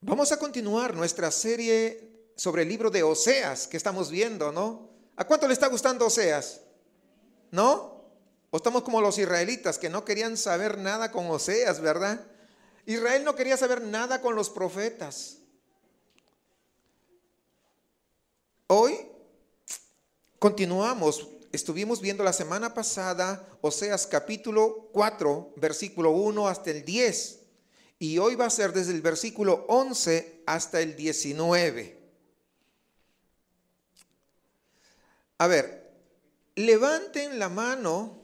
Vamos a continuar nuestra serie sobre el libro de Oseas que estamos viendo, ¿no? ¿A cuánto le está gustando Oseas? ¿No? O estamos como los israelitas que no querían saber nada con Oseas, ¿verdad? Israel no quería saber nada con los profetas. Hoy continuamos. Estuvimos viendo la semana pasada Oseas capítulo 4, versículo 1 hasta el 10. Y hoy va a ser desde el versículo 11 hasta el 19. A ver, levanten la mano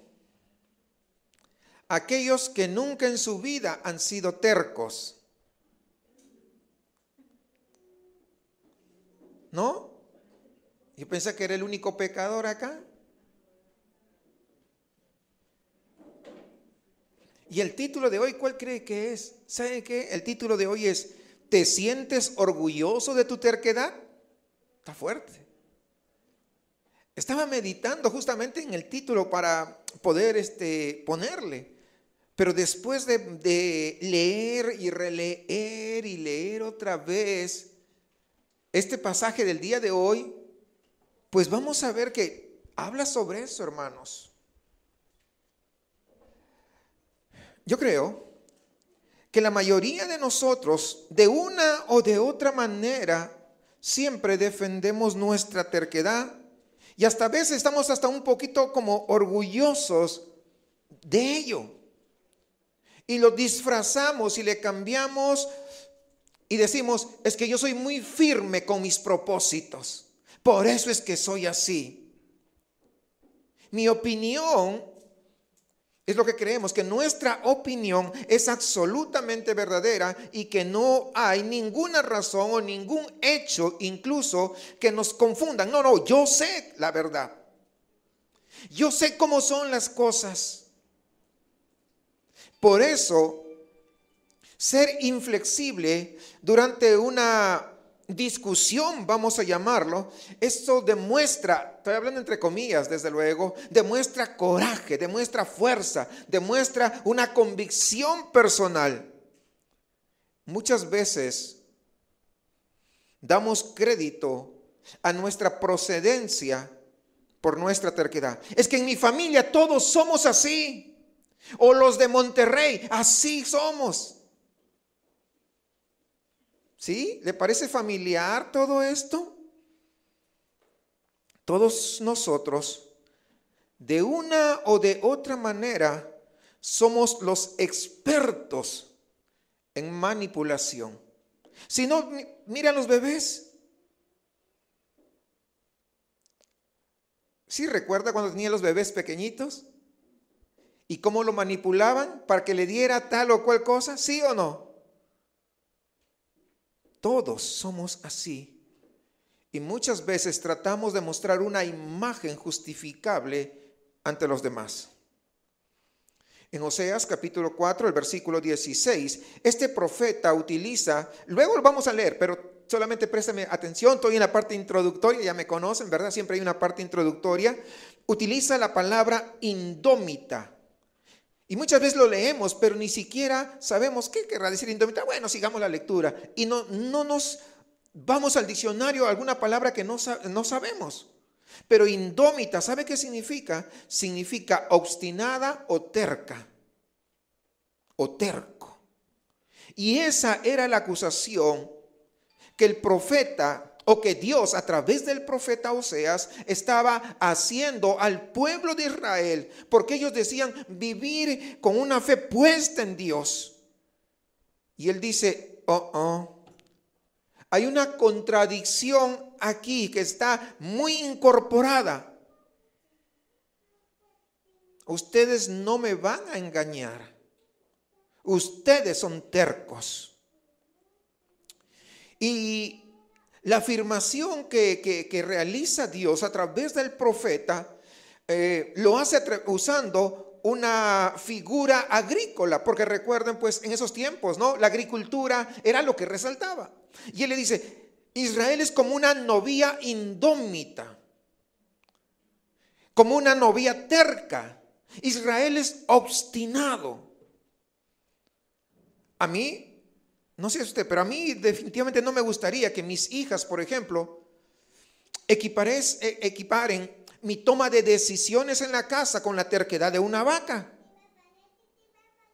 aquellos que nunca en su vida han sido tercos. ¿No? Yo pensé que era el único pecador acá. Y el título de hoy, ¿cuál cree que es? ¿Sabe qué? El título de hoy es ¿te sientes orgulloso de tu terquedad? Está fuerte. Estaba meditando justamente en el título para poder ponerle. Pero después de leer y releer y leer otra vez este pasaje del día de hoy, pues vamos a ver que habla sobre eso, hermanos. Yo creo que la mayoría de nosotros, de una o de otra manera, siempre defendemos nuestra terquedad y hasta a veces estamos hasta un poquito como orgullosos de ello. Y lo disfrazamos y le cambiamos y decimos, es que yo soy muy firme con mis propósitos. Por eso es que soy así. Mi opinión es lo que creemos, que nuestra opinión es absolutamente verdadera y que no hay ninguna razón o ningún hecho incluso que nos confundan. No, yo sé la verdad. Yo sé cómo son las cosas. Por eso, ser inflexible durante una discusión, vamos a llamarlo, esto demuestra, estoy hablando entre comillas desde luego, demuestra coraje, demuestra fuerza, demuestra una convicción personal. Muchas veces damos crédito a nuestra procedencia por nuestra terquedad. Es que en mi familia todos somos así, o los de Monterrey, así somos. ¿Sí? ¿Le parece familiar todo esto? Todos nosotros, de una o de otra manera, somos los expertos en manipulación. Si no, mira a los bebés. ¿Sí recuerda cuando tenía los bebés pequeñitos? ¿Y cómo lo manipulaban para que le diera tal o cual cosa? ¿Sí o no? Todos somos así y muchas veces tratamos de mostrar una imagen justificable ante los demás. En Oseas capítulo 4, el versículo 16, este profeta utiliza, luego lo vamos a leer, pero solamente préstame atención, estoy en la parte introductoria, ya me conocen, ¿verdad? Siempre hay una parte introductoria. Utiliza la palabra indómita. Y muchas veces lo leemos, pero ni siquiera sabemos qué querrá decir indómita. Bueno, sigamos la lectura. Y no nos vamos al diccionario a alguna palabra que no sabemos. Pero indómita, ¿sabe qué significa? Significa obstinada o terca. O terco. Y esa era la acusación que el profeta o que Dios a través del profeta Oseas estaba haciendo al pueblo de Israel, porque ellos decían vivir con una fe puesta en Dios. Y él dice, hay una contradicción aquí que está muy incorporada. Ustedes no me van a engañar. Ustedes son tercos. Y la afirmación que realiza Dios a través del profeta lo hace usando una figura agrícola, porque recuerden pues en esos tiempos, ¿no? La agricultura era lo que resaltaba. Y él le dice, Israel es como una novia indómita, como una novia terca. Israel es obstinado. A mí No sé usted, pero a mí definitivamente no me gustaría que mis hijas, por ejemplo, equiparen mi toma de decisiones en la casa con la terquedad de una vaca.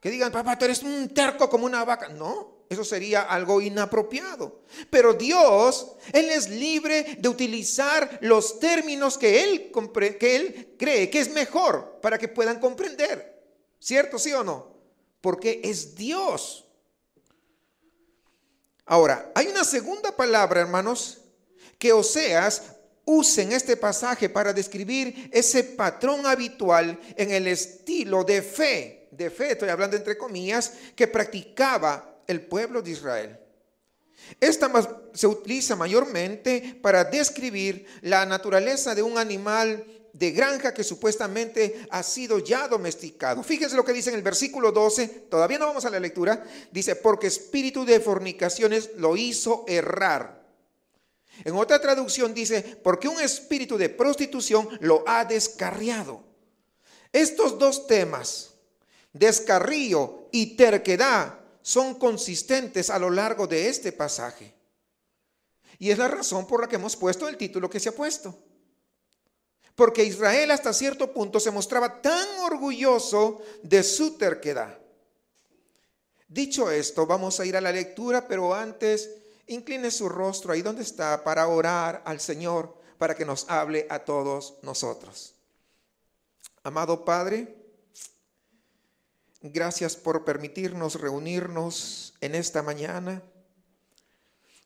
Que digan, papá, tú eres un terco como una vaca. No, eso sería algo inapropiado. Pero Dios, Él es libre de utilizar los términos que Él cree que es mejor para que puedan comprender. ¿Cierto, sí o no? Porque es Dios. Ahora, hay una segunda palabra, hermanos, que Oseas usa en este pasaje para describir ese patrón habitual en el estilo de fe, estoy hablando entre comillas, que practicaba el pueblo de Israel. Esta se utiliza mayormente para describir la naturaleza de un animal de granja que supuestamente ha sido ya domesticado. Fíjense lo que dice en el versículo 12, todavía no vamos a la lectura, dice, porque espíritu de fornicaciones lo hizo errar. En otra traducción dice, porque un espíritu de prostitución lo ha descarriado. Estos dos temas, descarrío y terquedad, son consistentes a lo largo de este pasaje. Y es la razón por la que hemos puesto el título que se ha puesto. Porque Israel hasta cierto punto se mostraba tan orgulloso de su terquedad. Dicho esto, vamos a ir a la lectura, pero antes incline su rostro ahí donde está para orar al Señor, para que nos hable a todos nosotros. Amado Padre, gracias por permitirnos reunirnos en esta mañana.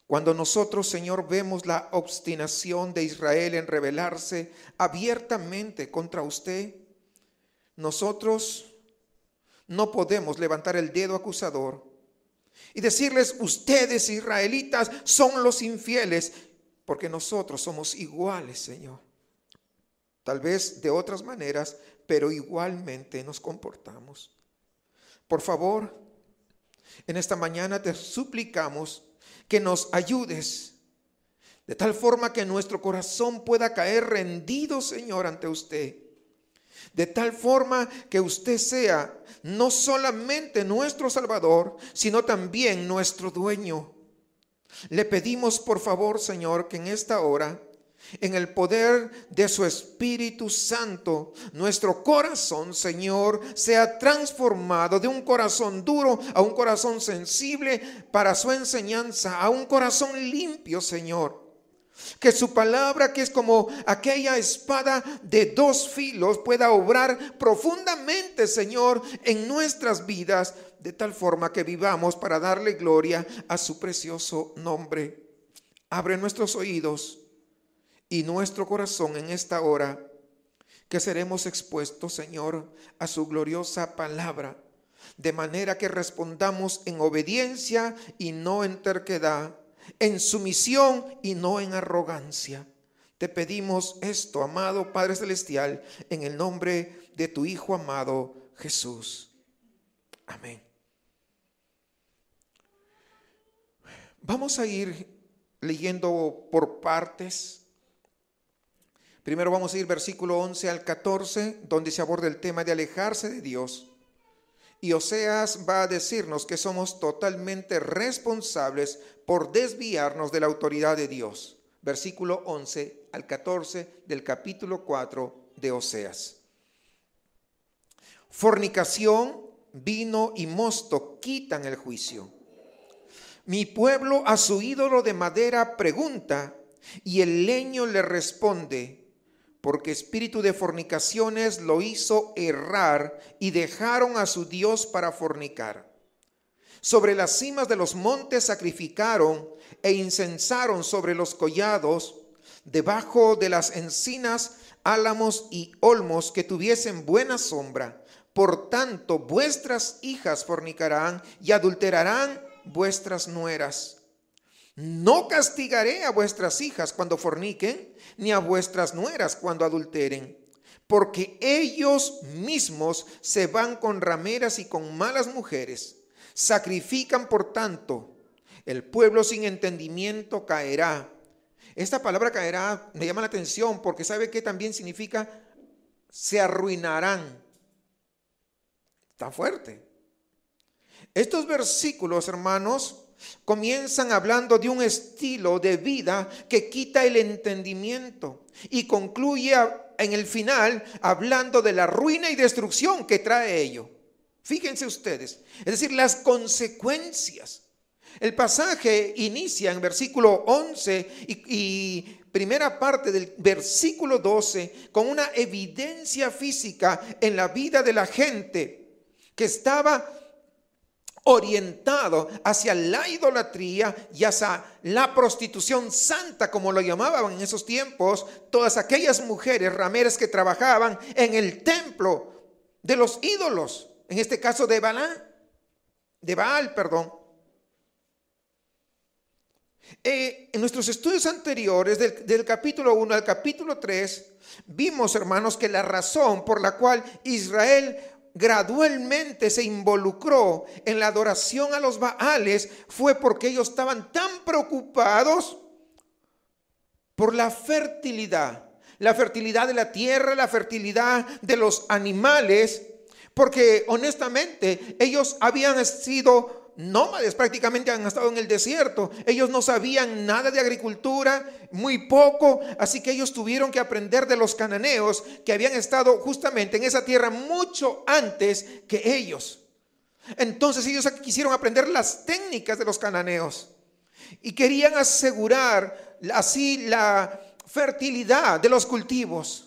Cuando nosotros, Señor, vemos la obstinación de Israel en rebelarse abiertamente contra usted, nosotros no podemos levantar el dedo acusador y decirles, ustedes israelitas son los infieles, porque nosotros somos iguales, Señor. Tal vez de otras maneras, pero igualmente nos comportamos. Por favor, en esta mañana te suplicamos que nos ayudes de tal forma que nuestro corazón pueda caer rendido, Señor, ante usted. De tal forma que usted sea no solamente nuestro Salvador, sino también nuestro dueño. Le pedimos, por favor, Señor, que en esta hora, en el poder de su Espíritu Santo, nuestro corazón, Señor, sea transformado de un corazón duro a un corazón sensible para su enseñanza, a un corazón limpio, Señor. Que su palabra, que es como aquella espada de dos filos, pueda obrar profundamente, Señor, en nuestras vidas, de tal forma que vivamos para darle gloria a su precioso nombre. Abre nuestros oídos y nuestro corazón en esta hora, que seremos expuestos, Señor, a su gloriosa palabra, de manera que respondamos en obediencia y no en terquedad, en sumisión y no en arrogancia. Te pedimos esto, amado Padre Celestial, en el nombre de tu Hijo amado Jesús. Amén. Vamos a ir leyendo por partes. Primero vamos a ir versículo 11 al 14, donde se aborda el tema de alejarse de Dios. Y Oseas va a decirnos que somos totalmente responsables por desviarnos de la autoridad de Dios. Versículo 11 al 14 del capítulo 4 de Oseas. Fornicación, vino y mosto quitan el juicio. Mi pueblo a su ídolo de madera pregunta, y el leño le responde, porque espíritu de fornicaciones lo hizo errar y dejaron a su Dios para fornicar. Sobre las cimas de los montes sacrificaron e incensaron sobre los collados, debajo de las encinas, álamos y olmos que tuviesen buena sombra. Por tanto, vuestras hijas fornicarán y adulterarán vuestras nueras. No castigaré a vuestras hijas cuando forniquen, ni a vuestras nueras cuando adulteren, porque ellos mismos se van con rameras y con malas mujeres. Sacrifican, por tanto, el pueblo sin entendimiento caerá. Esta palabra caerá me llama la atención porque ¿sabe qué también significa? Se arruinarán. Está fuerte. Estos versículos, hermanos, comienzan hablando de un estilo de vida que quita el entendimiento y concluye en el final hablando de la ruina y destrucción que trae ello. Fíjense ustedes, es decir, las consecuencias. El pasaje inicia en versículo 11 y primera parte del versículo 12 con una evidencia física en la vida de la gente que estaba orientado hacia la idolatría y hacia la prostitución santa, como lo llamaban en esos tiempos, todas aquellas mujeres rameras que trabajaban en el templo de los ídolos, en este caso de Baal. En nuestros estudios anteriores, del capítulo 1 al capítulo 3, vimos, hermanos, que la razón por la cual Israel gradualmente se involucró en la adoración a los Baales fue porque ellos estaban tan preocupados por la fertilidad de la tierra, la fertilidad de los animales, porque honestamente ellos habían sido nómades, prácticamente han estado en el desierto. Ellos no sabían nada de agricultura, muy poco, así que ellos tuvieron que aprender de los cananeos que habían estado justamente en esa tierra mucho antes que ellos. Entonces ellos quisieron aprender las técnicas de los cananeos y querían asegurar así la fertilidad de los cultivos.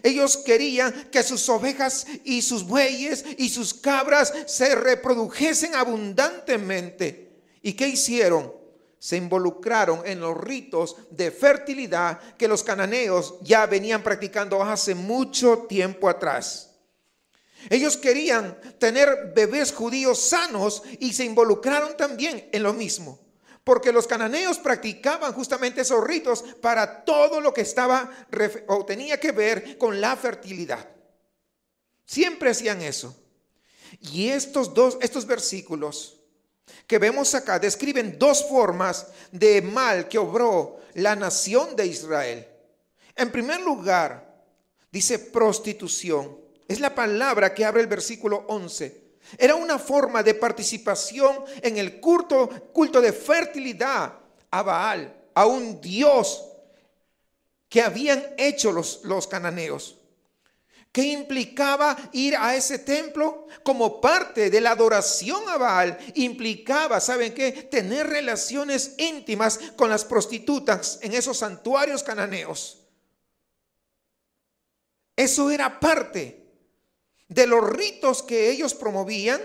Ellos querían que sus ovejas y sus bueyes y sus cabras se reprodujesen abundantemente. ¿Y qué hicieron? Se involucraron en los ritos de fertilidad que los cananeos ya venían practicando hace mucho tiempo atrás. Ellos querían tener bebés judíos sanos y se involucraron también en lo mismo, porque los cananeos practicaban justamente esos ritos para todo lo que estaba o tenía que ver con la fertilidad. Siempre hacían eso. Y estos versículos que vemos acá describen dos formas de mal que obró la nación de Israel. En primer lugar, dice prostitución. Es la palabra que abre el versículo 11. Era una forma de participación en el culto de fertilidad a Baal, a un dios que habían hecho los cananeos. ¿Qué implicaba ir a ese templo? Como parte de la adoración a Baal, implicaba, ¿saben qué? Tener relaciones íntimas con las prostitutas en esos santuarios cananeos. Eso era parte de los ritos que ellos promovían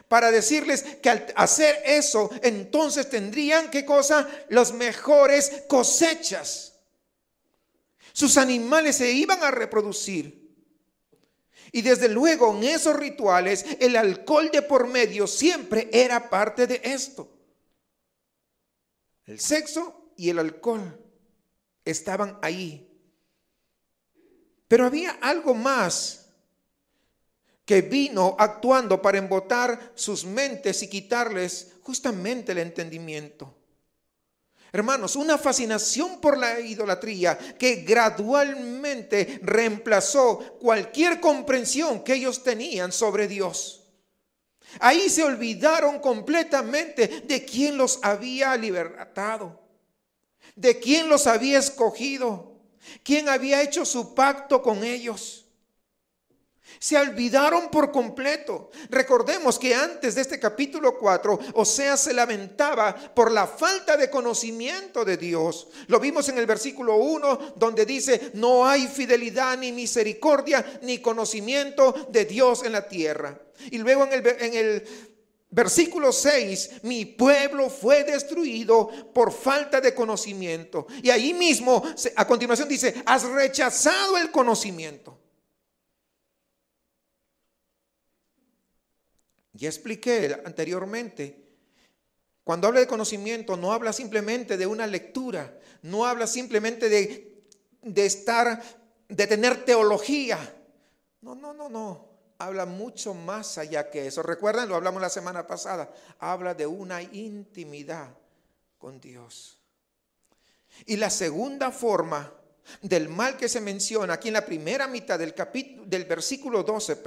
para decirles que al hacer eso, entonces tendrían, ¿qué cosa? Las mejores cosechas. Sus animales se iban a reproducir. Y desde luego en esos rituales el alcohol de por medio siempre era parte de esto. El sexo y el alcohol estaban ahí. Pero había algo más que vino actuando para embotar sus mentes y quitarles justamente el entendimiento. Hermanos, una fascinación por la idolatría que gradualmente reemplazó cualquier comprensión que ellos tenían sobre Dios. Ahí se olvidaron completamente de quién los había libertado, de quién los había escogido, quién había hecho su pacto con ellos. Se olvidaron por completo. Recordemos que antes de este capítulo 4, Oseas se lamentaba por la falta de conocimiento de Dios. Lo vimos en el versículo 1, donde dice: no hay fidelidad ni misericordia ni conocimiento de Dios en la tierra. Y luego en el versículo 6, mi pueblo fue destruido por falta de conocimiento. Y ahí mismo, a continuación dice: has rechazado el conocimiento. Ya expliqué anteriormente, cuando habla de conocimiento no habla simplemente de una lectura, no habla simplemente de tener teología. No, habla mucho más allá que eso. Recuerdan, lo hablamos la semana pasada, habla de una intimidad con Dios. Y la segunda forma del mal que se menciona aquí en la primera mitad del versículo 12,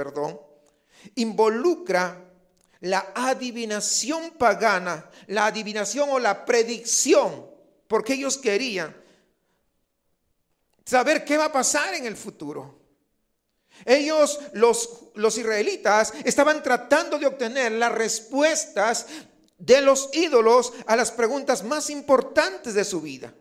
involucra la adivinación pagana, la adivinación o la predicción, porque ellos querían saber qué va a pasar en el futuro. Ellos, los israelitas, estaban tratando de obtener las respuestas de los ídolos a las preguntas más importantes de su vida.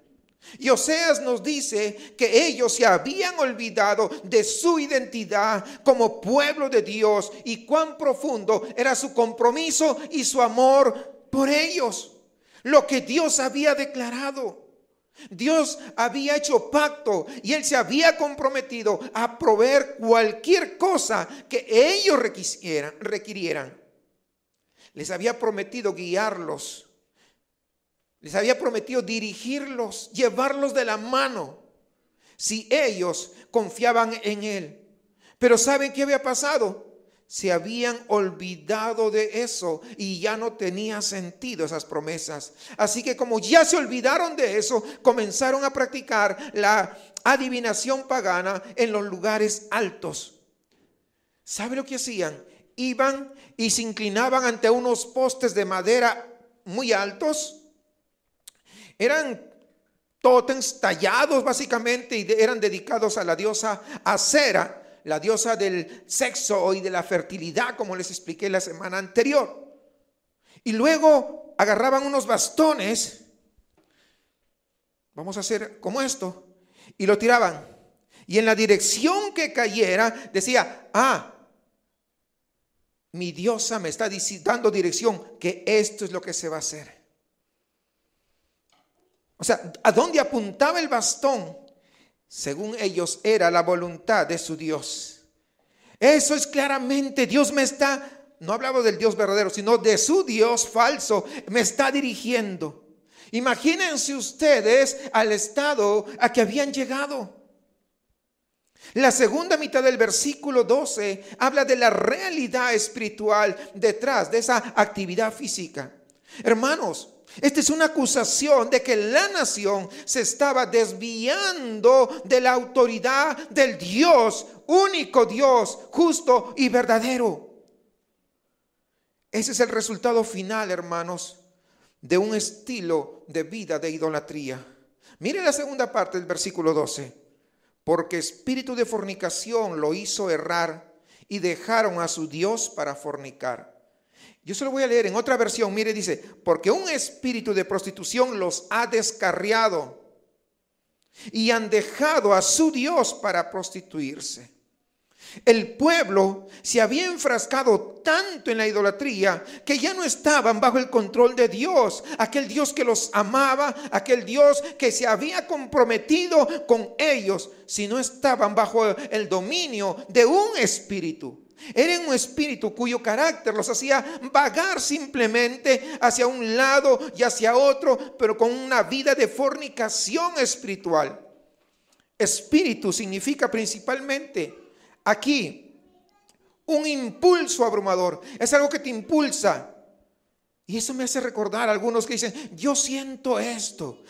Y Oseas nos dice que ellos se habían olvidado de su identidad como pueblo de Dios y cuán profundo era su compromiso y su amor por ellos. Lo que Dios había declarado. Dios había hecho pacto y Él se había comprometido a proveer cualquier cosa que ellos requirieran. Les había prometido guiarlos. Les había prometido dirigirlos, llevarlos de la mano, si ellos confiaban en Él. Pero ¿saben qué había pasado? Se habían olvidado de eso y ya no tenía sentido esas promesas. Así que como ya se olvidaron de eso, comenzaron a practicar la adivinación pagana en los lugares altos. ¿Sabe lo que hacían? Iban y se inclinaban ante unos postes de madera muy altos. Eran tótems tallados básicamente y eran dedicados a la diosa Acera, la diosa del sexo y de la fertilidad, como les expliqué la semana anterior. Y luego agarraban unos bastones, vamos a hacer como esto, y lo tiraban. Y en la dirección que cayera decía, mi diosa me está dando dirección, que esto es lo que se va a hacer. O sea, ¿a dónde apuntaba el bastón? Según ellos era la voluntad de su Dios. Eso es claramente, Dios me está, no hablaba del Dios verdadero, sino de su Dios falso, me está dirigiendo. Imagínense ustedes al estado a que habían llegado. La segunda mitad del versículo 12 habla de la realidad espiritual detrás de esa actividad física. Hermanos, esta es una acusación de que la nación se estaba desviando de la autoridad del Dios, único Dios, justo y verdadero. Ese es el resultado final, hermanos, de un estilo de vida de idolatría. Miren la segunda parte del versículo 12. Porque espíritu de fornicación lo hizo errar y dejaron a su Dios para fornicar. Yo se lo voy a leer en otra versión. Mire, dice, porque un espíritu de prostitución los ha descarriado y han dejado a su Dios para prostituirse. El pueblo se había enfrascado tanto en la idolatría que ya no estaban bajo el control de Dios, aquel Dios que los amaba, aquel Dios que se había comprometido con ellos, sino estaban bajo el dominio de un espíritu. Era un espíritu cuyo carácter los hacía vagar simplemente hacia un lado y hacia otro, pero con una vida de fornicación espiritual. Espíritu significa principalmente aquí un impulso abrumador. Es algo que te impulsa. Y eso me hace recordar a algunos que dicen, yo siento esto,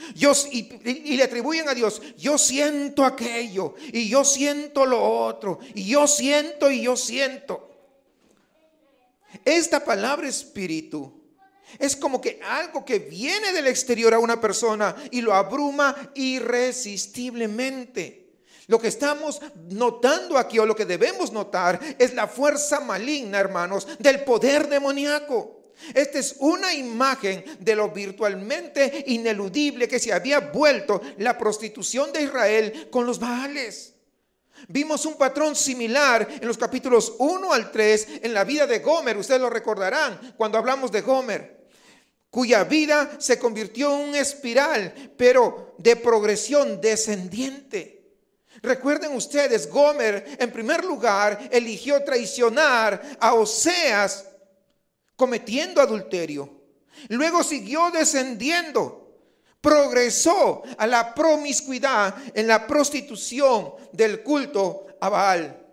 y le atribuyen a Dios, yo siento aquello, y yo siento lo otro, y yo siento, y yo siento. Esta palabra espíritu es como que algo que viene del exterior a una persona y lo abruma irresistiblemente. Lo que estamos notando aquí, o lo que debemos notar, es la fuerza maligna, hermanos, del poder demoníaco. Esta es una imagen de lo virtualmente ineludible que se había vuelto la prostitución de Israel con los Baales. Vimos un patrón similar en los capítulos 1 al 3 en la vida de Gomer. Ustedes lo recordarán cuando hablamos de Gomer, cuya vida se convirtió en una espiral, pero de progresión descendiente. Recuerden ustedes, Gomer en primer lugar eligió traicionar a Oseas cometiendo adulterio. Luego siguió descendiendo, progresó a la promiscuidad en la prostitución del culto a Baal.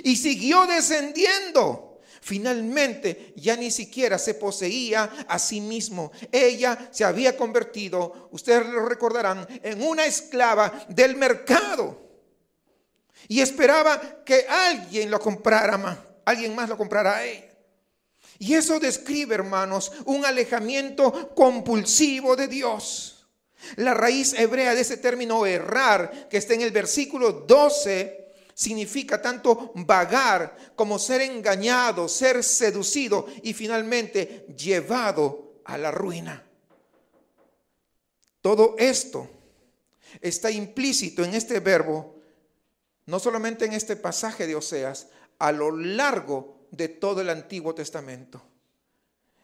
Y siguió descendiendo. Finalmente ya ni siquiera se poseía a sí mismo. Ella se había convertido, ustedes lo recordarán, en una esclava del mercado. Y esperaba que alguien lo comprara más, alguien más lo comprara a ella. Y eso describe, hermanos, un alejamiento compulsivo de Dios. La raíz hebrea de ese término errar, que está en el versículo 12, significa tanto vagar como ser engañado, ser seducido y finalmente llevado a la ruina. Todo esto está implícito en este verbo, no solamente en este pasaje de Oseas, a lo largo de todo el Antiguo Testamento.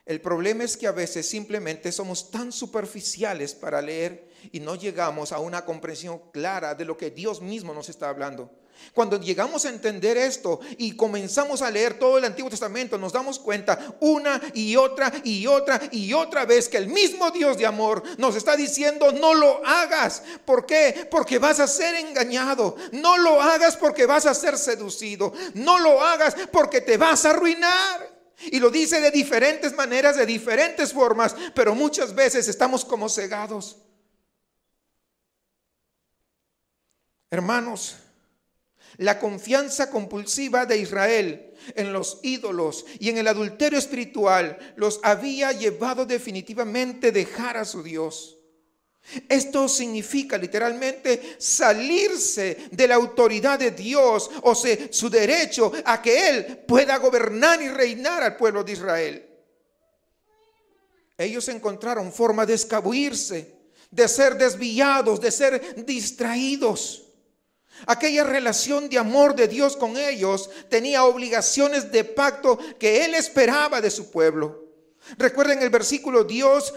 El problema es que a veces simplemente somos tan superficiales para leer y no llegamos a una comprensión clara de lo que Dios mismo nos está hablando. Cuando llegamos a entender esto y comenzamos a leer todo el Antiguo Testamento, nos damos cuenta una y otra y otra y otra vez que el mismo Dios de amor nos está diciendo: no lo hagas. ¿Por qué? Porque vas a ser engañado. No lo hagas porque vas a ser seducido. No lo hagas porque te vas a arruinar. Y lo dice de diferentes maneras, de diferentes formas, pero muchas veces estamos como cegados. Hermanos, la confianza compulsiva de Israel en los ídolos y en el adulterio espiritual los había llevado definitivamente a dejar a su Dios. Esto significa literalmente salirse de la autoridad de Dios, o sea, su derecho a que Él pueda gobernar y reinar al pueblo de Israel. Ellos encontraron forma de escabullirse, de ser desviados, de ser distraídos. Aquella relación de amor de Dios con ellos tenía obligaciones de pacto que Él esperaba de su pueblo. Recuerden el versículo 10,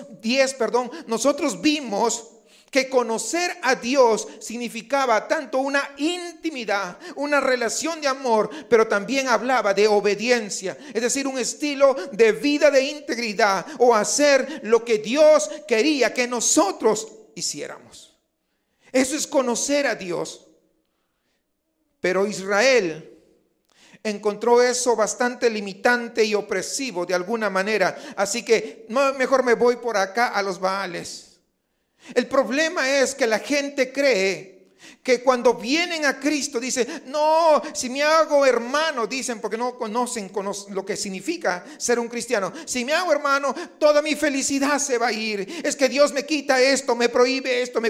nosotros vimos que conocer a Dios significaba tanto una intimidad, una relación de amor, pero también hablaba de obediencia, es decir, un estilo de vida de integridad o hacer lo que Dios quería que nosotros hiciéramos. Eso es conocer a Dios. Pero Israel encontró eso bastante limitante y opresivo de alguna manera. Así que mejor me voy por acá a los Baales. El problema es que la gente cree que cuando vienen a Cristo dice: no, si me hago hermano, dicen porque no conocen lo que significa ser un cristiano. Si me hago hermano, toda mi felicidad se va a ir. Es que Dios me quita esto, me prohíbe esto.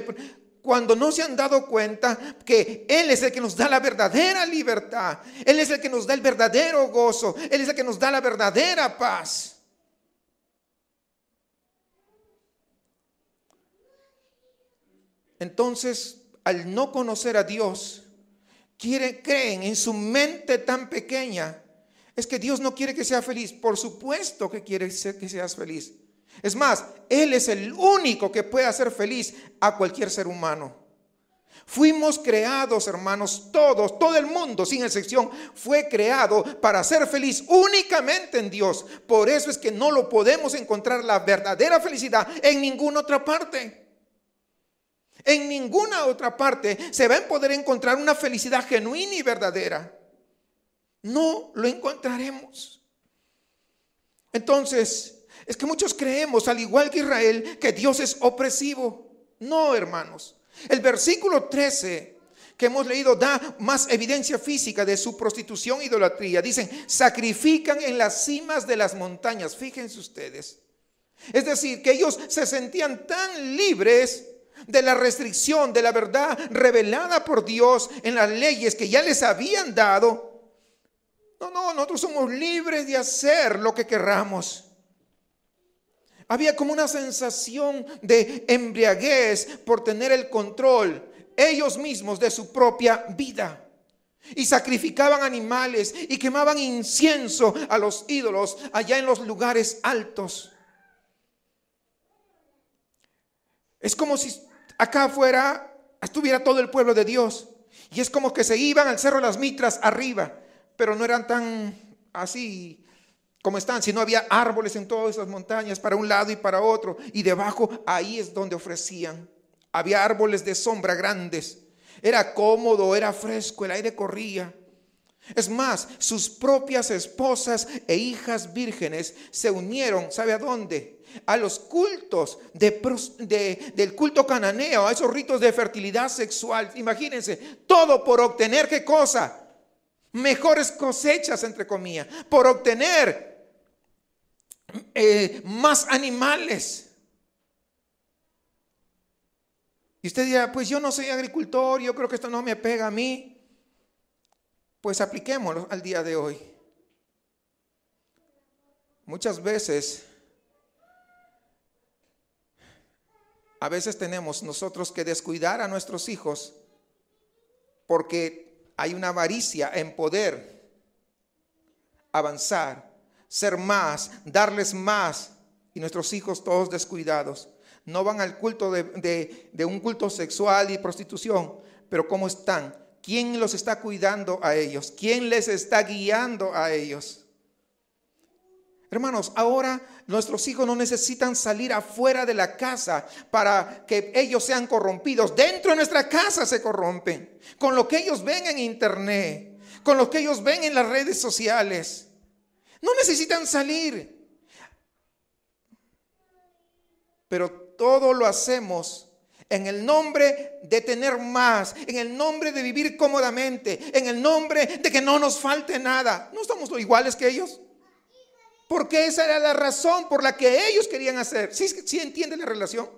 Cuando no se han dado cuenta que Él es el que nos da la verdadera libertad. Él es el que nos da el verdadero gozo. Él es el que nos da la verdadera paz. Entonces, al no conocer a Dios, creen en su mente tan pequeña, es que Dios no quiere que sea feliz. Por supuesto que quiere que seas feliz. Es más, Él es el único que puede hacer feliz a cualquier ser humano. Fuimos creados, hermanos, todo el mundo, sin excepción, fue creado para ser feliz únicamente en Dios. Por eso es que no lo podemos encontrar la verdadera felicidad en ninguna otra parte. En ninguna otra parte se va a poder encontrar una felicidad genuina y verdadera. No lo encontraremos. Entonces, es que muchos creemos, al igual que Israel, que Dios es opresivo. No, hermanos. El versículo 13 que hemos leído da más evidencia física de su prostitución e idolatría. Dicen: sacrifican en las cimas de las montañas. Fíjense ustedes. Es decir, que ellos se sentían tan libres de la restricción de la verdad revelada por Dios en las leyes que ya les habían dado. No, nosotros somos libres de hacer lo que querramos. Había como una sensación de embriaguez por tener el control ellos mismos de su propia vida. Y sacrificaban animales y quemaban incienso a los ídolos allá en los lugares altos. Es como si acá afuera estuviera todo el pueblo de Dios. Y es como que se iban al Cerro de las Mitras arriba, pero no eran tan así como están, sino había árboles en todas esas montañas para un lado y para otro, y debajo ahí es donde ofrecían. Había árboles de sombra grandes, era cómodo, era fresco, el aire corría. Es más, sus propias esposas e hijas vírgenes se unieron, ¿sabe a dónde? A los cultos del culto cananeo, a esos ritos de fertilidad sexual. Imagínense, todo por obtener ¿qué cosa? Mejores cosechas, entre comillas, por obtener más animales. Y usted dirá, pues yo no soy agricultor, yo creo que esto no me pega a mí. Pues apliquémoslo al día de hoy. Muchas veces, a veces tenemos nosotros que descuidar a nuestros hijos porque hay una avaricia en poder avanzar, ser más, darles más, y nuestros hijos todos descuidados. No van al culto de un culto sexual y prostitución, pero ¿cómo están? ¿Quién los está cuidando a ellos? ¿Quién les está guiando a ellos? Hermanos, ahora nuestros hijos no necesitan salir afuera de la casa para que ellos sean corrompidos. Dentro de nuestra casa se corrompen con lo que ellos ven en internet, con lo que ellos ven en las redes sociales. No necesitan salir. Pero todo lo hacemos en el nombre de tener más, en el nombre de vivir cómodamente, en el nombre de que no nos falte nada. ¿No estamos iguales que ellos? Porque esa era la razón por la que ellos querían hacer. ¿Sí entienden la relación?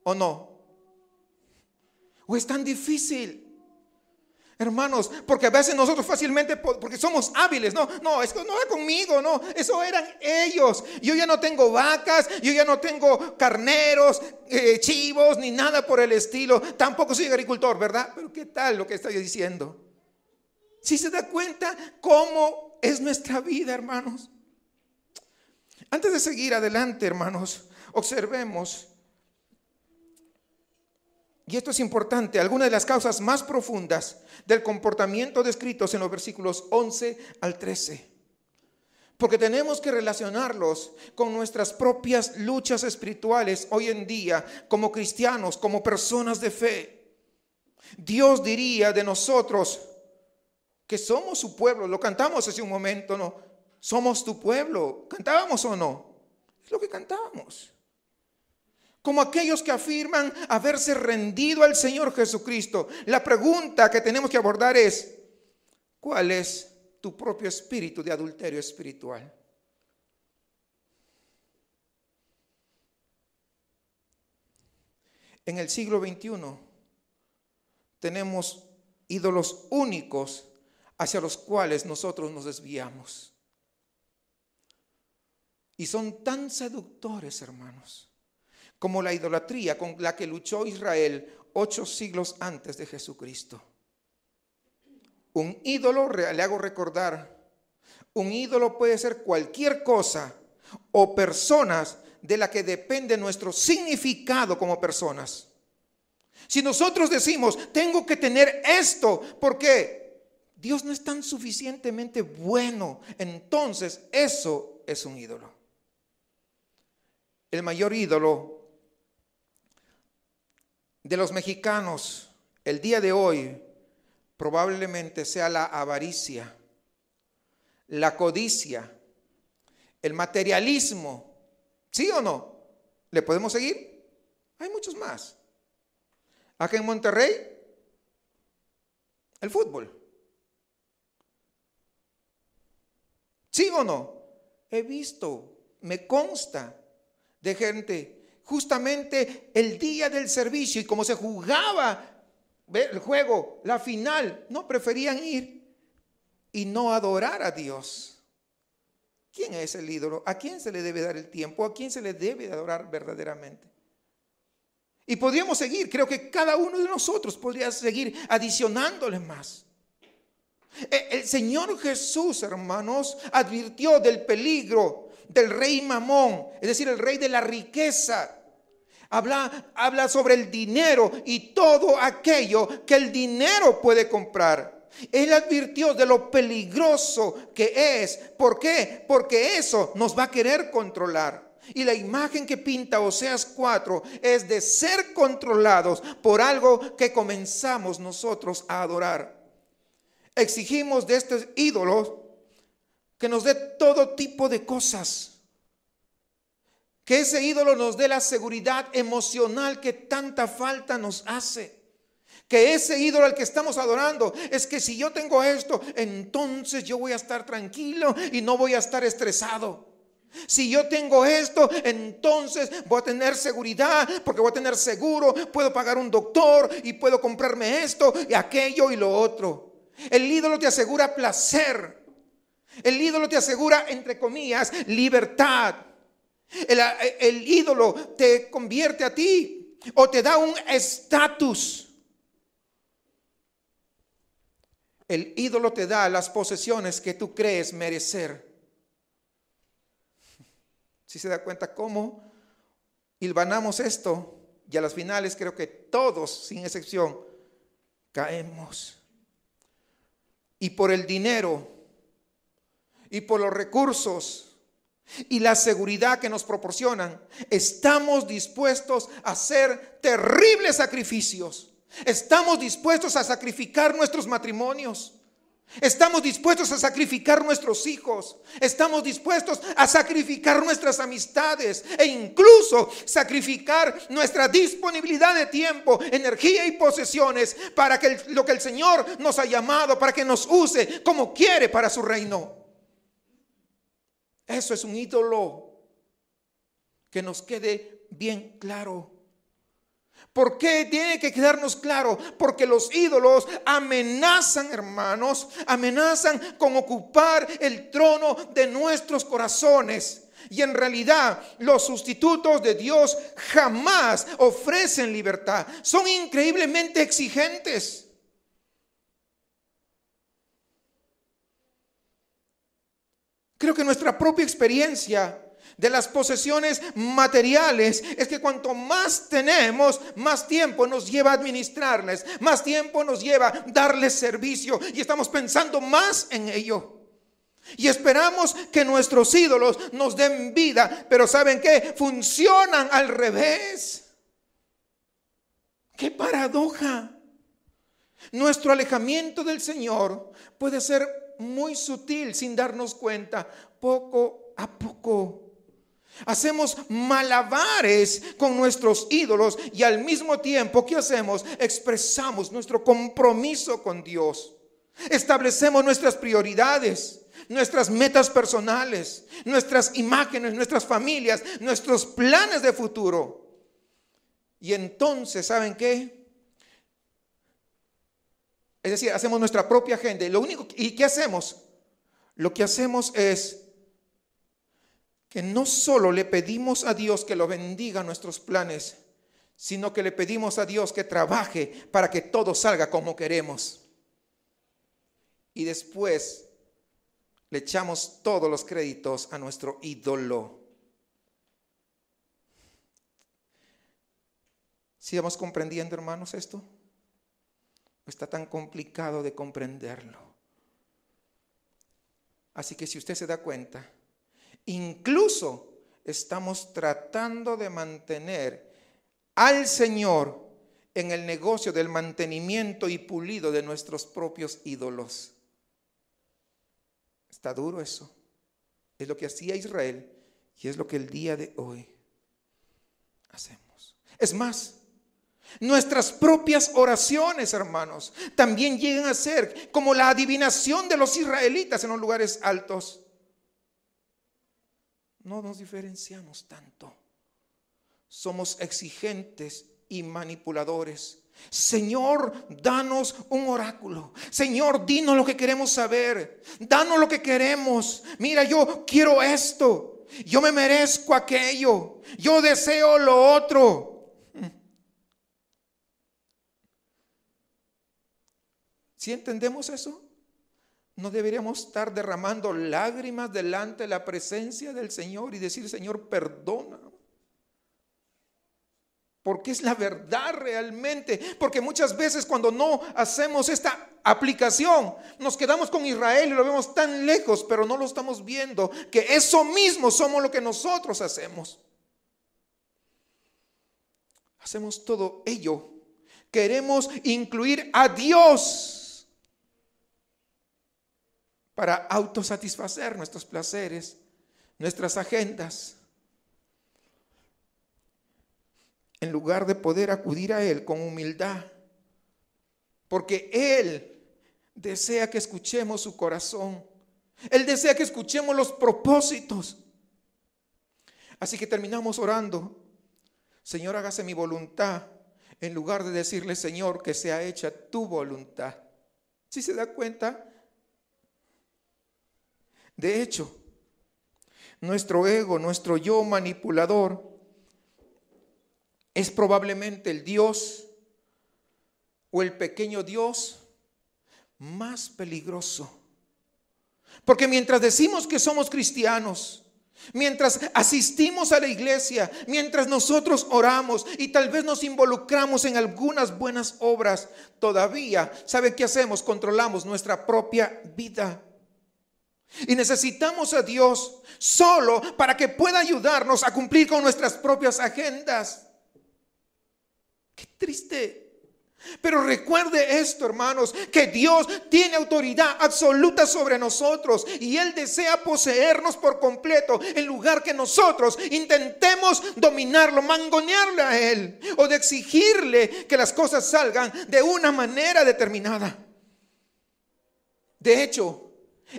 ¿O no? ¿O es tan difícil? Hermanos, porque a veces nosotros fácilmente, porque somos hábiles, no, eso no era conmigo, no, eso eran ellos. Yo ya no tengo vacas, yo ya no tengo carneros, chivos, ni nada por el estilo. Tampoco soy agricultor, ¿verdad? Pero ¿qué tal lo que estoy diciendo? ¿Sí se da cuenta cómo es nuestra vida, hermanos? Antes de seguir adelante, hermanos, observemos, y esto es importante, algunas de las causas más profundas del comportamiento descritos en los versículos 11 al 13. Porque tenemos que relacionarlos con nuestras propias luchas espirituales hoy en día, como cristianos, como personas de fe. Dios diría de nosotros que somos su pueblo. Lo cantamos hace un momento, ¿no? Somos tu pueblo. ¿Cantábamos o no? Es lo que cantábamos. Como aquellos que afirman haberse rendido al Señor Jesucristo. La pregunta que tenemos que abordar es: ¿cuál es tu propio espíritu de adulterio espiritual? En el siglo XXI tenemos ídolos únicos hacia los cuales nosotros nos desviamos. Y son tan seductores, hermanos, como la idolatría con la que luchó Israel 8 siglos antes de Jesucristo. Un ídolo, le hago recordar, un ídolo puede ser cualquier cosa o personas de la que depende nuestro significado como personas. Si nosotros decimos, tengo que tener esto, porque Dios no es tan suficientemente bueno, entonces eso es un ídolo. El mayor ídolo de los mexicanos el día de hoy probablemente sea la avaricia, la codicia, el materialismo. ¿Sí o no? ¿Le podemos seguir? Hay muchos más. Acá en Monterrey, el fútbol. ¿Sí o no? He visto, me consta de gente, justamente el día del servicio, y como se jugaba el juego, la final, no preferían ir y no adorar a Dios. ¿Quién es el ídolo? ¿A quién se le debe dar el tiempo? ¿A quién se le debe adorar verdaderamente? Y podríamos seguir, creo que cada uno de nosotros podría seguir adicionándole más. El Señor Jesús, hermanos, advirtió del peligro del rey Mamón, es decir, el rey de la riqueza. Habla sobre el dinero y todo aquello que el dinero puede comprar. Él advirtió de lo peligroso que es. ¿Por qué? Porque eso nos va a querer controlar. Y la imagen que pinta Oseas 4 es de ser controlados por algo que comenzamos nosotros a adorar. Exigimos de estos ídolos que nos dé todo tipo de cosas. Que ese ídolo nos dé la seguridad emocional que tanta falta nos hace. Que ese ídolo al que estamos adorando es que si yo tengo esto, entonces yo voy a estar tranquilo y no voy a estar estresado. Si yo tengo esto, entonces voy a tener seguridad, porque voy a tener seguro, puedo pagar un doctor y puedo comprarme esto y aquello y lo otro. El ídolo te asegura placer. El ídolo te asegura, entre comillas, libertad. El ídolo te convierte a ti o te da un estatus. El ídolo te da las posesiones que tú crees merecer. Si se da cuenta cómo hilvanamos esto, y a las finales creo que todos, sin excepción, caemos. Y por el dinero, y por los recursos, y la seguridad que nos proporcionan, estamos dispuestos a hacer terribles sacrificios. Estamos dispuestos a sacrificar nuestros matrimonios. Estamos dispuestos a sacrificar nuestros hijos. Estamos dispuestos a sacrificar nuestras amistades e incluso sacrificar nuestra disponibilidad de tiempo, energía y posesiones para que lo que el Señor nos ha llamado, para que nos use como quiere para su reino. Eso es un ídolo. Que nos quede bien claro. ¿Por qué tiene que quedarnos claro? Porque los ídolos amenazan, hermanos, amenazan con ocupar el trono de nuestros corazones. Y en realidad los sustitutos de Dios jamás ofrecen libertad. Son increíblemente exigentes. Creo que nuestra propia experiencia de las posesiones materiales es que cuanto más tenemos, más tiempo nos lleva a administrarles, más tiempo nos lleva a darles servicio y estamos pensando más en ello. Y esperamos que nuestros ídolos nos den vida, pero ¿saben qué? Funcionan al revés. ¡Qué paradoja! Nuestro alejamiento del Señor puede ser muy sutil sin darnos cuenta, poco a poco. Hacemos malabares con nuestros ídolos y al mismo tiempo, ¿qué hacemos? Expresamos nuestro compromiso con Dios. Establecemos nuestras prioridades, nuestras metas personales, nuestras imágenes, nuestras familias, nuestros planes de futuro. Y entonces, ¿saben qué? Es decir, hacemos nuestra propia agenda. ¿Y qué hacemos? Lo que hacemos es que no solo le pedimos a Dios que lo bendiga nuestros planes, sino que le pedimos a Dios que trabaje para que todo salga como queremos. Y después le echamos todos los créditos a nuestro ídolo. ¿Sí vamos comprendiendo, hermanos, esto? ¿O está tan complicado de comprenderlo? Así que si usted se da cuenta, incluso estamos tratando de mantener al Señor en el negocio del mantenimiento y pulido de nuestros propios ídolos. Está duro eso. Es lo que hacía Israel y es lo que el día de hoy hacemos. Es más, nuestras propias oraciones, hermanos, también llegan a ser como la adivinación de los israelitas en los lugares altos. No nos diferenciamos tanto. Somos exigentes y manipuladores. Señor, danos un oráculo. Señor, dinos lo que queremos saber. Danos lo que queremos. Mira, yo quiero esto. Yo me merezco aquello. Yo deseo lo otro. ¿Sí entendemos eso? ¿No deberíamos estar derramando lágrimas delante de la presencia del Señor y decir, Señor, perdona? Porque es la verdad realmente. Porque muchas veces cuando no hacemos esta aplicación, nos quedamos con Israel y lo vemos tan lejos, pero no lo estamos viendo, que eso mismo somos lo que nosotros hacemos. Hacemos todo ello. Queremos incluir a Dios para autosatisfacer nuestros placeres, nuestras agendas, en lugar de poder acudir a Él con humildad, porque Él desea que escuchemos su corazón. Él desea que escuchemos los propósitos. Así que terminamos orando: Señor, hágase mi voluntad, en lugar de decirle: Señor, que sea hecha tu voluntad. ¿Sí se da cuenta? De hecho, nuestro ego, nuestro yo manipulador, es probablemente el Dios o el pequeño Dios más peligroso. Porque mientras decimos que somos cristianos, mientras asistimos a la iglesia, mientras nosotros oramos y tal vez nos involucramos en algunas buenas obras, todavía, ¿sabe qué hacemos? Controlamos nuestra propia vida. Y necesitamos a Dios solo para que pueda ayudarnos a cumplir con nuestras propias agendas. Qué triste. Pero recuerde esto, hermanos, que Dios tiene autoridad absoluta sobre nosotros y Él desea poseernos por completo, en lugar que nosotros intentemos dominarlo, mangonearle a Él o de exigirle que las cosas salgan de una manera determinada. De hecho,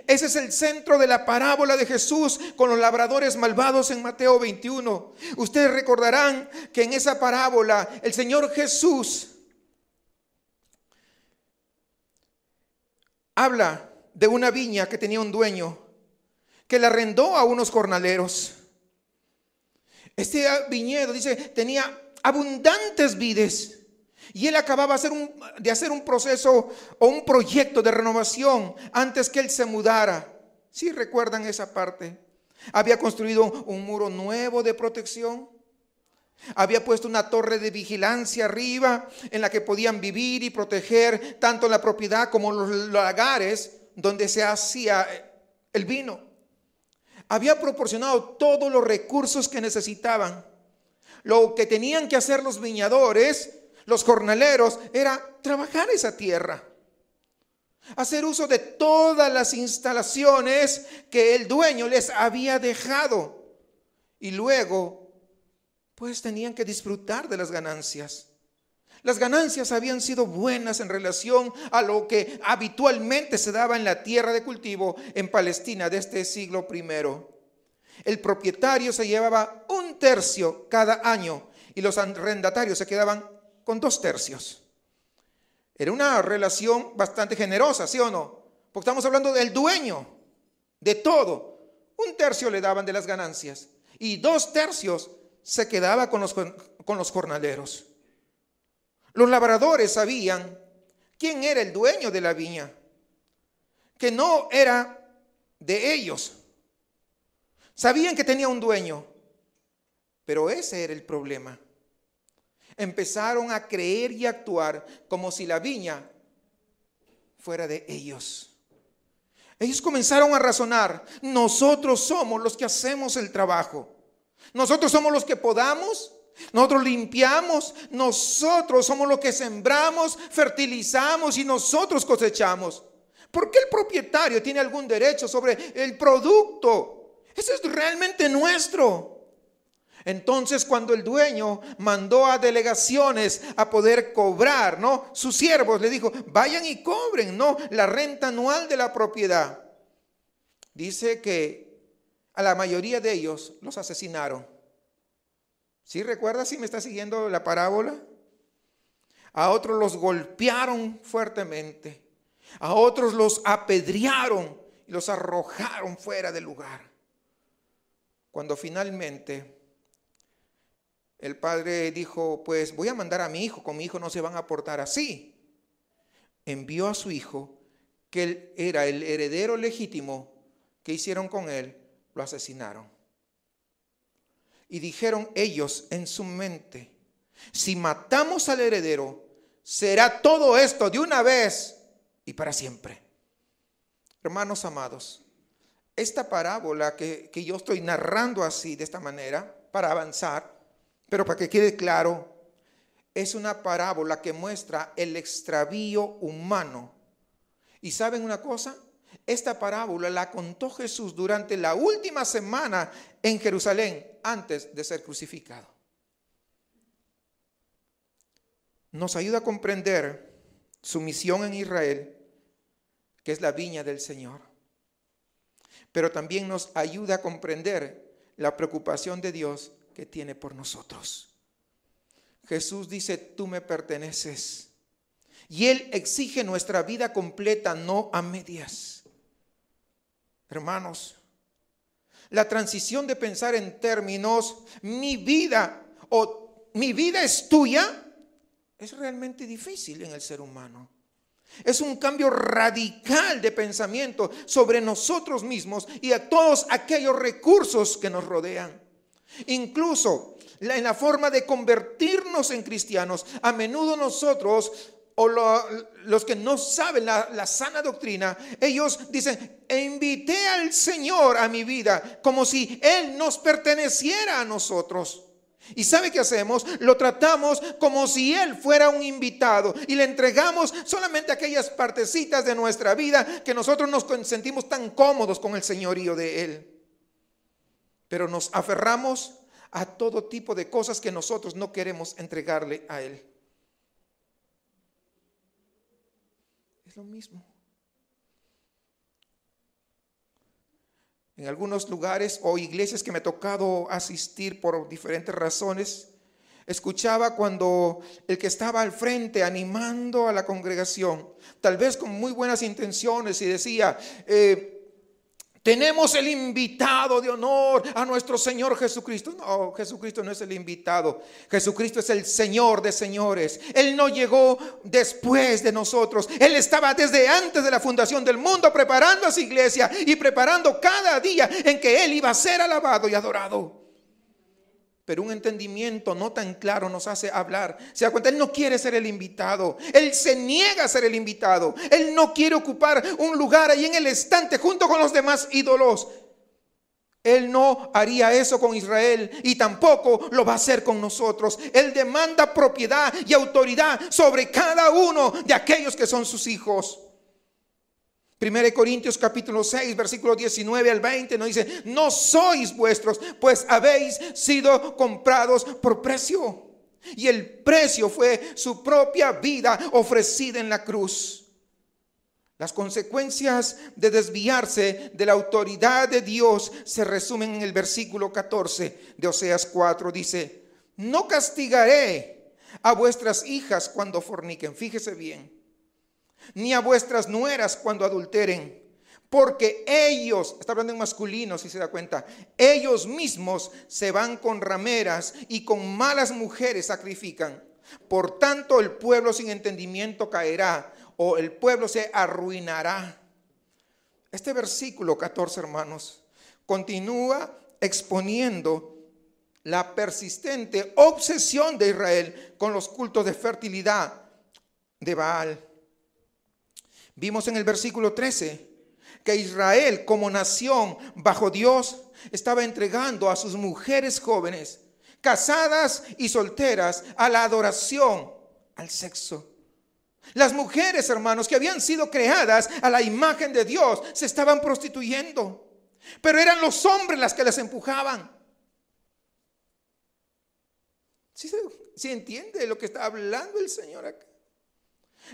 ese es el centro de la parábola de Jesús con los labradores malvados en Mateo 21. Ustedes recordarán que en esa parábola el Señor Jesús habla de una viña que tenía un dueño que la arrendó a unos jornaleros. Este viñedo, dice, tenía abundantes vides y él acababa de hacer un proceso o un proyecto de renovación antes que él se mudara. ¿Sí recuerdan esa parte? Había construido un muro nuevo de protección. Había puesto una torre de vigilancia arriba en la que podían vivir y proteger tanto la propiedad como los lagares donde se hacía el vino. Había proporcionado todos los recursos que necesitaban. Lo que tenían que hacer los viñadores, los jornaleros, era trabajar esa tierra, hacer uso de todas las instalaciones que el dueño les había dejado y luego pues tenían que disfrutar de las ganancias. Las ganancias habían sido buenas en relación a lo que habitualmente se daba en la tierra de cultivo en Palestina de este siglo I. El propietario se llevaba 1/3 cada año y los arrendatarios se quedaban con 2/3. Era una relación bastante generosa, ¿sí o no? Porque estamos hablando del dueño de todo. 1/3 le daban de las ganancias y 2/3 se quedaba con los jornaleros. Los labradores sabían quién era el dueño de la viña, que no era de ellos. Sabían que tenía un dueño, pero ese era el problema. Empezaron a creer y actuar como si la viña fuera de ellos. Ellos comenzaron a razonar: nosotros somos los que hacemos el trabajo. Nosotros somos los que podamos, nosotros limpiamos, nosotros somos los que sembramos, fertilizamos y nosotros cosechamos. ¿Por qué el propietario tiene algún derecho sobre el producto? Eso es realmente nuestro. Entonces, cuando el dueño mandó a delegaciones a poder cobrar, ¿no?, sus siervos, le dijo: vayan y cobren, ¿no?, la renta anual de la propiedad. Dice que a la mayoría de ellos los asesinaron. ¿Sí recuerda? ¿Sí me está siguiendo la parábola? A otros los golpearon fuertemente. A otros los apedrearon y los arrojaron fuera del lugar. Cuando finalmente el padre dijo: pues voy a mandar a mi hijo, con mi hijo no se van a portar así. Envió a su hijo, que él era el heredero legítimo. ¿Qué hicieron con él? Lo asesinaron. Y dijeron ellos en su mente: si matamos al heredero, será todo esto de una vez y para siempre. Hermanos amados, esta parábola que yo estoy narrando así, de esta manera, para avanzar, pero para que quede claro, es una parábola que muestra el extravío humano. ¿Y saben una cosa? Esta parábola la contó Jesús durante la última semana en Jerusalén antes de ser crucificado. Nos ayuda a comprender su misión en Israel, que es la viña del Señor. Pero también nos ayuda a comprender la preocupación de Dios que tiene por nosotros. Jesús dice, tú me perteneces. Y Él exige nuestra vida completa, no a medias. Hermanos, la transición de pensar en términos, mi vida o mi vida es tuya, es realmente difícil en el ser humano. Es un cambio radical de pensamiento sobre nosotros mismos y a todos aquellos recursos que nos rodean. Incluso en la forma de convertirnos en cristianos, a menudo nosotros o los que no saben la sana doctrina, ellos dicen, invité al Señor a mi vida como si Él nos perteneciera a nosotros. ¿Y sabe qué hacemos? Lo tratamos como si Él fuera un invitado y le entregamos solamente aquellas partecitas de nuestra vida que nosotros nos sentimos tan cómodos con el señorío de Él. Pero nos aferramos a todo tipo de cosas que nosotros no queremos entregarle a Él. Es lo mismo. En algunos lugares o iglesias que me ha tocado asistir por diferentes razones, escuchaba cuando el que estaba al frente animando a la congregación, tal vez con muy buenas intenciones, y decía, tenemos el invitado de honor a nuestro Señor Jesucristo. No, Jesucristo no es el invitado. Jesucristo es el Señor de señores. Él no llegó después de nosotros. Él estaba desde antes de la fundación del mundo preparando a su iglesia y preparando cada día en que Él iba a ser alabado y adorado. Pero un entendimiento no tan claro nos hace hablar. Se da cuenta, Él no quiere ser el invitado. Él se niega a ser el invitado. Él no quiere ocupar un lugar ahí en el estante junto con los demás ídolos. Él no haría eso con Israel y tampoco lo va a hacer con nosotros. Él demanda propiedad y autoridad sobre cada uno de aquellos que son sus hijos. 1 Corintios capítulo 6, versículo 19 al 20 nos dice, no sois vuestros, pues habéis sido comprados por precio. Y el precio fue su propia vida ofrecida en la cruz. Las consecuencias de desviarse de la autoridad de Dios se resumen en el versículo 14 de Oseas 4. Dice, no castigaré a vuestras hijas cuando forniquen. Fíjese bien. Ni a vuestras nueras cuando adulteren, porque ellos, está hablando en masculino si se da cuenta, ellos mismos se van con rameras y con malas mujeres sacrifican. Por tanto el pueblo sin entendimiento caerá, o el pueblo se arruinará. Este versículo 14, hermanos, continúa exponiendo la persistente obsesión de Israel con los cultos de fertilidad de Baal. Vimos en el versículo 13 que Israel como nación bajo Dios estaba entregando a sus mujeres jóvenes, casadas y solteras, a la adoración, al sexo. Las mujeres, hermanos, que habían sido creadas a la imagen de Dios, se estaban prostituyendo, pero eran los hombres las que las empujaban. ¿Sí entiende lo que está hablando el Señor acá?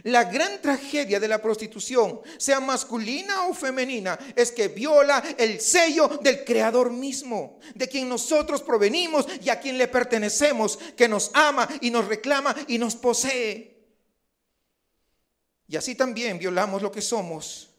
La gran tragedia de la prostitución, sea masculina o femenina, es que viola el sello del Creador mismo, de quien nosotros provenimos y a quien le pertenecemos, que nos ama y nos reclama y nos posee. Y así también violamos lo que somos.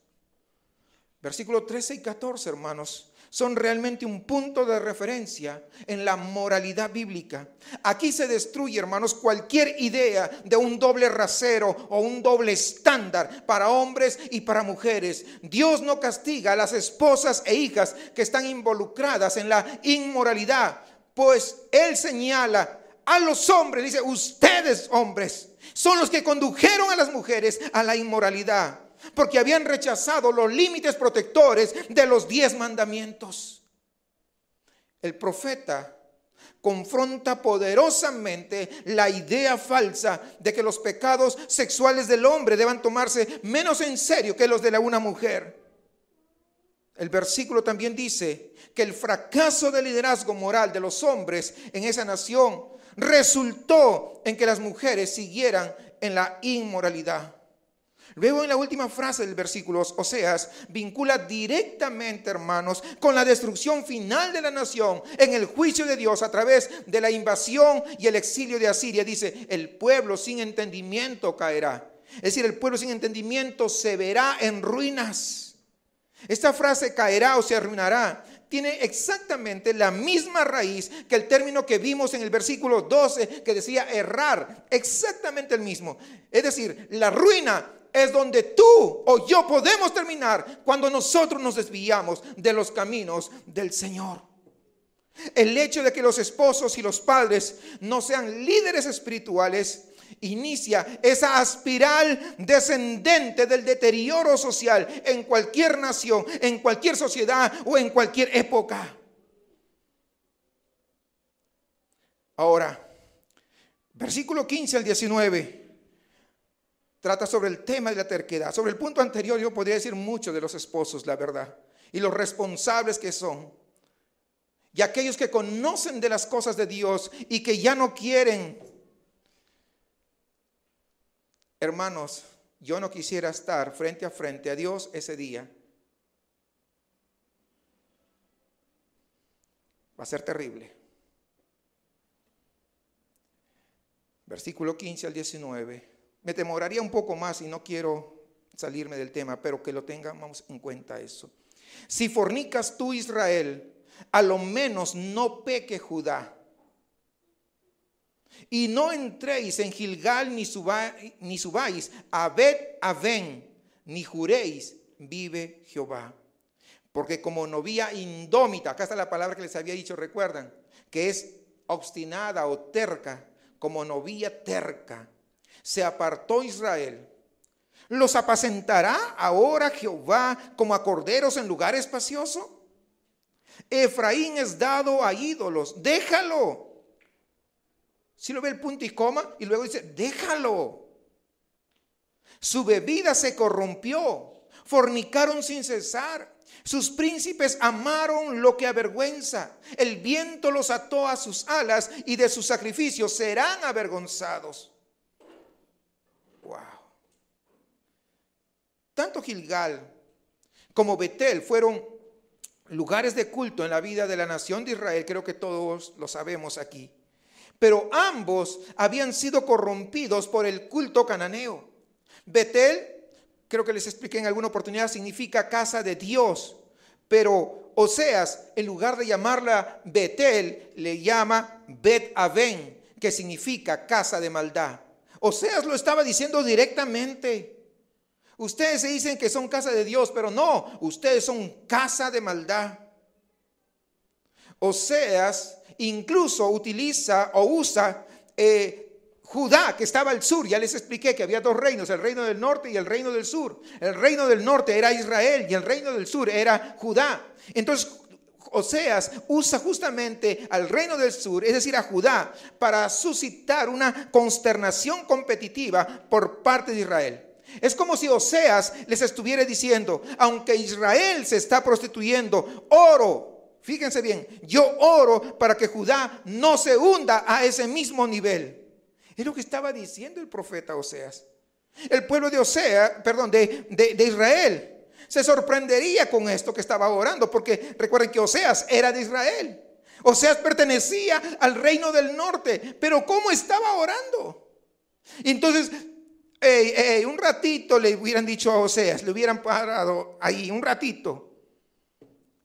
Versículos 13 y 14, hermanos, son realmente un punto de referencia en la moralidad bíblica. Aquí se destruye, hermanos, cualquier idea de un doble rasero o un doble estándar para hombres y para mujeres. Dios no castiga a las esposas e hijas que están involucradas en la inmoralidad, pues Él señala a los hombres, dice, ustedes hombres son los que condujeron a las mujeres a la inmoralidad, porque habían rechazado los límites protectores de los 10 mandamientos. El profeta confronta poderosamente la idea falsa de que los pecados sexuales del hombre deban tomarse menos en serio que los de una mujer. El versículo también dice que el fracaso del liderazgo moral de los hombres en esa nación resultó en que las mujeres siguieran en la inmoralidad. Luego en la última frase del versículo, Oseas vincula directamente, hermanos, con la destrucción final de la nación en el juicio de Dios a través de la invasión y el exilio de Asiria. Dice, el pueblo sin entendimiento caerá. Es decir, el pueblo sin entendimiento se verá en ruinas. Esta frase caerá o se arruinará tiene exactamente la misma raíz que el término que vimos en el versículo 12 que decía errar, exactamente el mismo. Es decir, la ruina es donde tú o yo podemos terminar cuando nosotros nos desviamos de los caminos del Señor. El hecho de que los esposos y los padres no sean líderes espirituales inicia esa espiral descendente del deterioro social en cualquier nación, en cualquier sociedad o en cualquier época. Ahora, versículo 15 al 19 trata sobre el tema de la terquedad. Sobre el punto anterior yo podría decir mucho de los esposos, la verdad, y los responsables que son, y aquellos que conocen de las cosas de Dios y que ya no quieren. Hermanos, yo no quisiera estar frente a Dios ese día. Va a ser terrible. Versículo 15 al 19. Me demoraría un poco más y no quiero salirme del tema, pero que lo tengamos en cuenta eso. Si fornicas tú, Israel, a lo menos no peque Judá. Y no entréis en Gilgal ni subáis a Bet-Aven, ni juréis, vive Jehová. Porque como novia indómita, acá está la palabra que les había dicho, recuerdan, que es obstinada o terca, como novia terca, se apartó Israel. ¿Los apacentará ahora Jehová como a corderos en lugar espacioso? Efraín es dado a ídolos, déjalo. Si lo ve el punto y coma y luego dice, déjalo. Su bebida se corrompió, fornicaron sin cesar. Sus príncipes amaron lo que avergüenza. El viento los ató a sus alas y de sus sacrificios serán avergonzados. Wow. Tanto Gilgal como Betel fueron lugares de culto en la vida de la nación de Israel. Creo que todos lo sabemos aquí. Pero ambos habían sido corrompidos por el culto cananeo. Betel, creo que les expliqué en alguna oportunidad, significa casa de Dios. Pero Oseas, en lugar de llamarla Betel, le llama Bet-Aven, que significa casa de maldad. Oseas lo estaba diciendo directamente. Ustedes se dicen que son casa de Dios, pero no, ustedes son casa de maldad. Oseas incluso utiliza o usa Judá, que estaba al sur. Ya les expliqué que había dos reinos, el reino del norte y el reino del sur. El reino del norte era Israel y el reino del sur era Judá. Entonces Oseas usa justamente al reino del sur, es decir, a Judá, para suscitar una consternación competitiva por parte de Israel. Es como si Oseas les estuviera diciendo, aunque Israel se está prostituyendo, oro. Fíjense bien, yo oro para que Judá no se hunda a ese mismo nivel. Es lo que estaba diciendo el profeta Oseas. El pueblo de Israel se sorprendería con esto que estaba orando, porque recuerden que Oseas era de Israel. Oseas pertenecía al reino del norte, pero ¿cómo estaba orando? Y entonces, un ratito le hubieran dicho a Oseas, le hubieran parado ahí un ratito.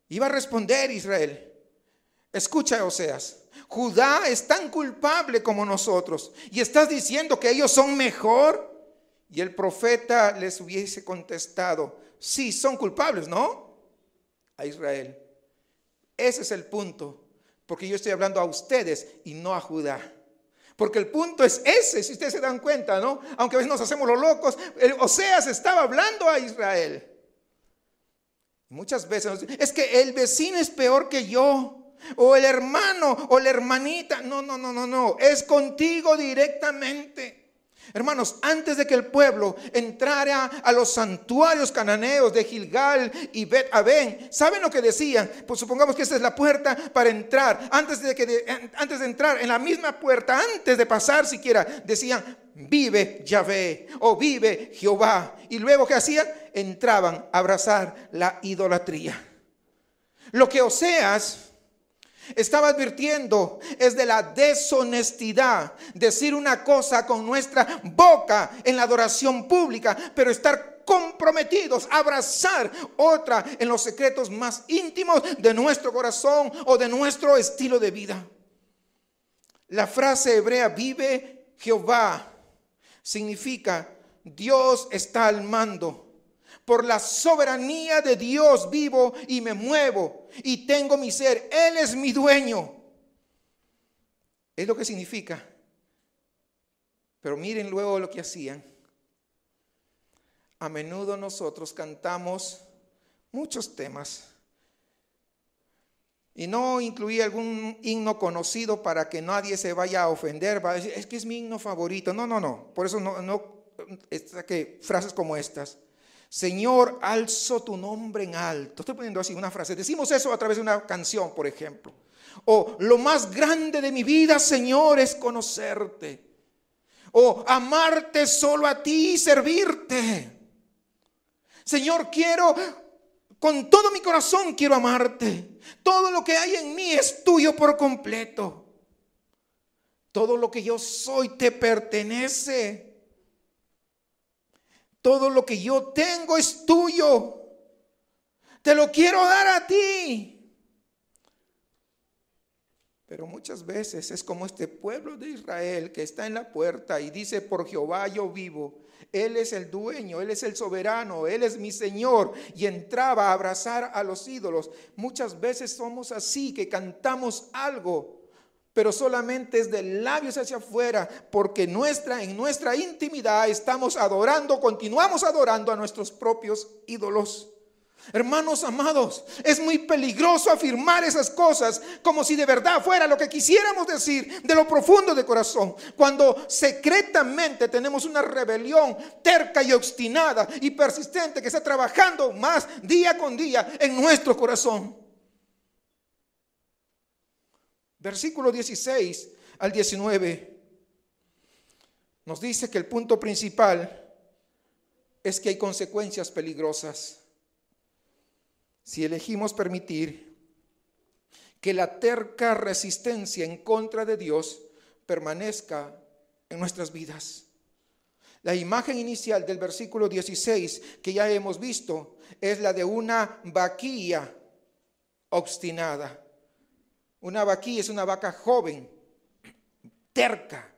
Iba a responder Israel, escucha Oseas, Judá es tan culpable como nosotros y estás diciendo que ellos son mejor. Y el profeta les hubiese contestado, sí, son culpables, ¿no? A Israel. Ese es el punto, porque yo estoy hablando a ustedes y no a Judá. Porque el punto es ese, si ustedes se dan cuenta, ¿no? Aunque a veces nos hacemos los locos, Oseas estaba hablando a Israel. Muchas veces es que el vecino es peor que yo, o el hermano o la hermanita. No, es contigo directamente. Hermanos, antes de que el pueblo entrara a los santuarios cananeos de Gilgal y Bet-Aven, ¿saben lo que decían? Pues supongamos que esta es la puerta para entrar. Antes de entrar en la misma puerta, antes de pasar siquiera, decían, vive Yahvé o vive Jehová. Y luego, ¿qué hacían? Entraban a abrazar la idolatría. Lo que Oseas estaba advirtiendo es de la deshonestidad, decir una cosa con nuestra boca en la adoración pública, pero estar comprometidos a abrazar otra en los secretos más íntimos de nuestro corazón o de nuestro estilo de vida. La frase hebrea vive Jehová significa Dios está al mando. Por la soberanía de Dios vivo y me muevo y tengo mi ser. Él es mi dueño. Es lo que significa. Pero miren luego lo que hacían. A menudo nosotros cantamos muchos temas. Y no incluía algún himno conocido para que nadie se vaya a ofender. Va a decir, es que es mi himno favorito. No. Por eso no saqué frases como estas. Señor, alzo tu nombre en alto. Estoy poniendo así una frase. Decimos eso a través de una canción, por ejemplo. O lo más grande de mi vida, Señor, es conocerte. O amarte solo a ti y servirte. Señor, con todo mi corazón quiero amarte. Todo lo que hay en mí es tuyo por completo. Todo lo que yo soy te pertenece. Todo lo que yo tengo es tuyo. Te lo quiero dar a ti. Pero muchas veces es como este pueblo de Israel que está en la puerta y dice, por Jehová yo vivo. Él es el dueño, Él es el soberano, Él es mi Señor. Y entraba a abrazar a los ídolos. Muchas veces somos así, que cantamos algo, pero solamente es de labios hacia afuera, porque en nuestra intimidad continuamos adorando a nuestros propios ídolos. Hermanos amados, es muy peligroso afirmar esas cosas como si de verdad fuera lo que quisiéramos decir de lo profundo de corazón, cuando secretamente tenemos una rebelión terca y obstinada y persistente que está trabajando más día con día en nuestro corazón. Versículo 16 al 19 nos dice que el punto principal es que hay consecuencias peligrosas si elegimos permitir que la terca resistencia en contra de Dios permanezca en nuestras vidas. La imagen inicial del versículo 16 que ya hemos visto es la de una vaquilla obstinada. Una vaquilla es una vaca joven, terca.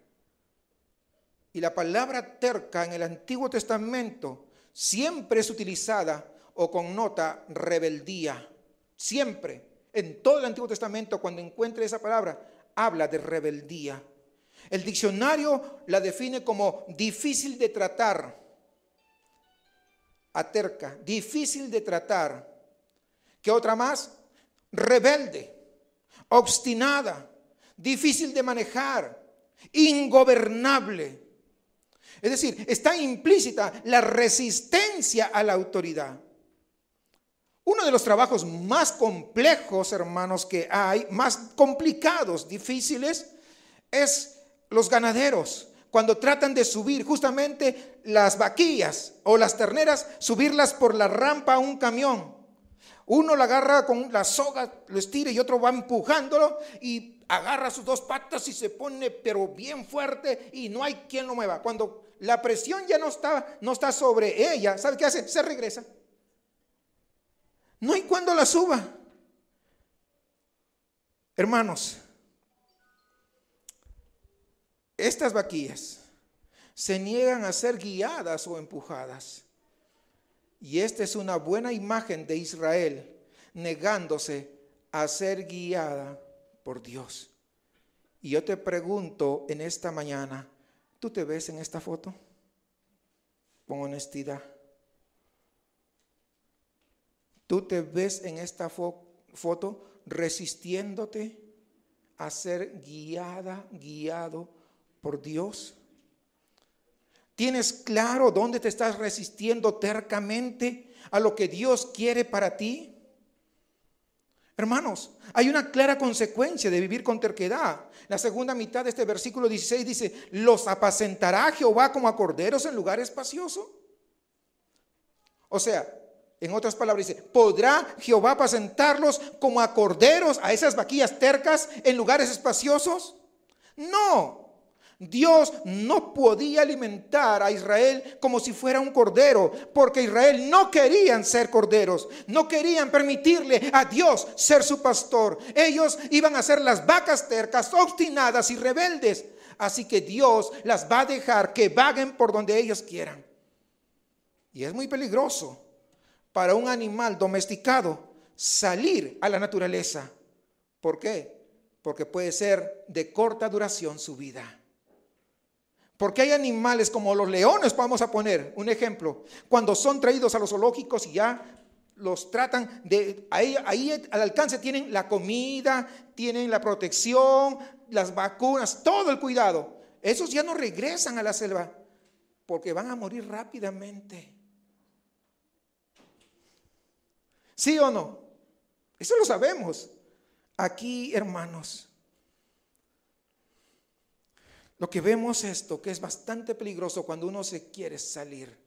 Y la palabra terca en el Antiguo Testamento siempre es utilizada o connota rebeldía. Siempre, en todo el Antiguo Testamento, cuando encuentre esa palabra, habla de rebeldía. El diccionario la define como difícil de tratar. A terca, difícil de tratar. ¿Qué otra más? Rebelde. Obstinada, difícil de manejar, ingobernable. Es decir, está implícita la resistencia a la autoridad. Uno de los trabajos más complejos, hermanos, que hay, más complicados, difíciles, es los ganaderos. Cuando tratan de subir justamente las vaquillas o las terneras, subirlas por la rampa a un camión. Uno la agarra con la soga, lo estira y otro va empujándolo y agarra sus dos patas y se pone pero bien fuerte y no hay quien lo mueva. Cuando la presión ya no está sobre ella, ¿sabe qué hace? Se regresa. No hay cuando la suba. Hermanos, estas vaquillas se niegan a ser guiadas o empujadas. Y esta es una buena imagen de Israel negándose a ser guiada por Dios. Y yo te pregunto en esta mañana, ¿tú te ves en esta foto? Con honestidad. ¿Tú te ves en esta foto resistiéndote a ser guiado por Dios? ¿Tienes claro dónde te estás resistiendo tercamente a lo que Dios quiere para ti? Hermanos, hay una clara consecuencia de vivir con terquedad. La segunda mitad de este versículo 16 dice: ¿los apacentará Jehová como a corderos en lugar espacioso? O sea, en otras palabras dice: ¿podrá Jehová apacentarlos como a corderos, a esas vaquillas tercas, en lugares espaciosos? No. Dios no podía alimentar a Israel como si fuera un cordero, porque Israel no querían ser corderos, no querían permitirle a Dios ser su pastor. Ellos iban a ser las vacas tercas, obstinadas y rebeldes. Así que Dios las va a dejar que vaguen por donde ellos quieran. Y es muy peligroso para un animal domesticado salir a la naturaleza. ¿Por qué? Porque puede ser de corta duración su vida. Porque hay animales como los leones, vamos a poner un ejemplo, cuando son traídos a los zoológicos y ya los tratan de, ahí al alcance tienen la comida, tienen la protección, las vacunas, todo el cuidado. Esos ya no regresan a la selva porque van a morir rápidamente. ¿Sí o no? Eso lo sabemos. Aquí, hermanos, lo que vemos esto, que es bastante peligroso cuando uno se quiere salir,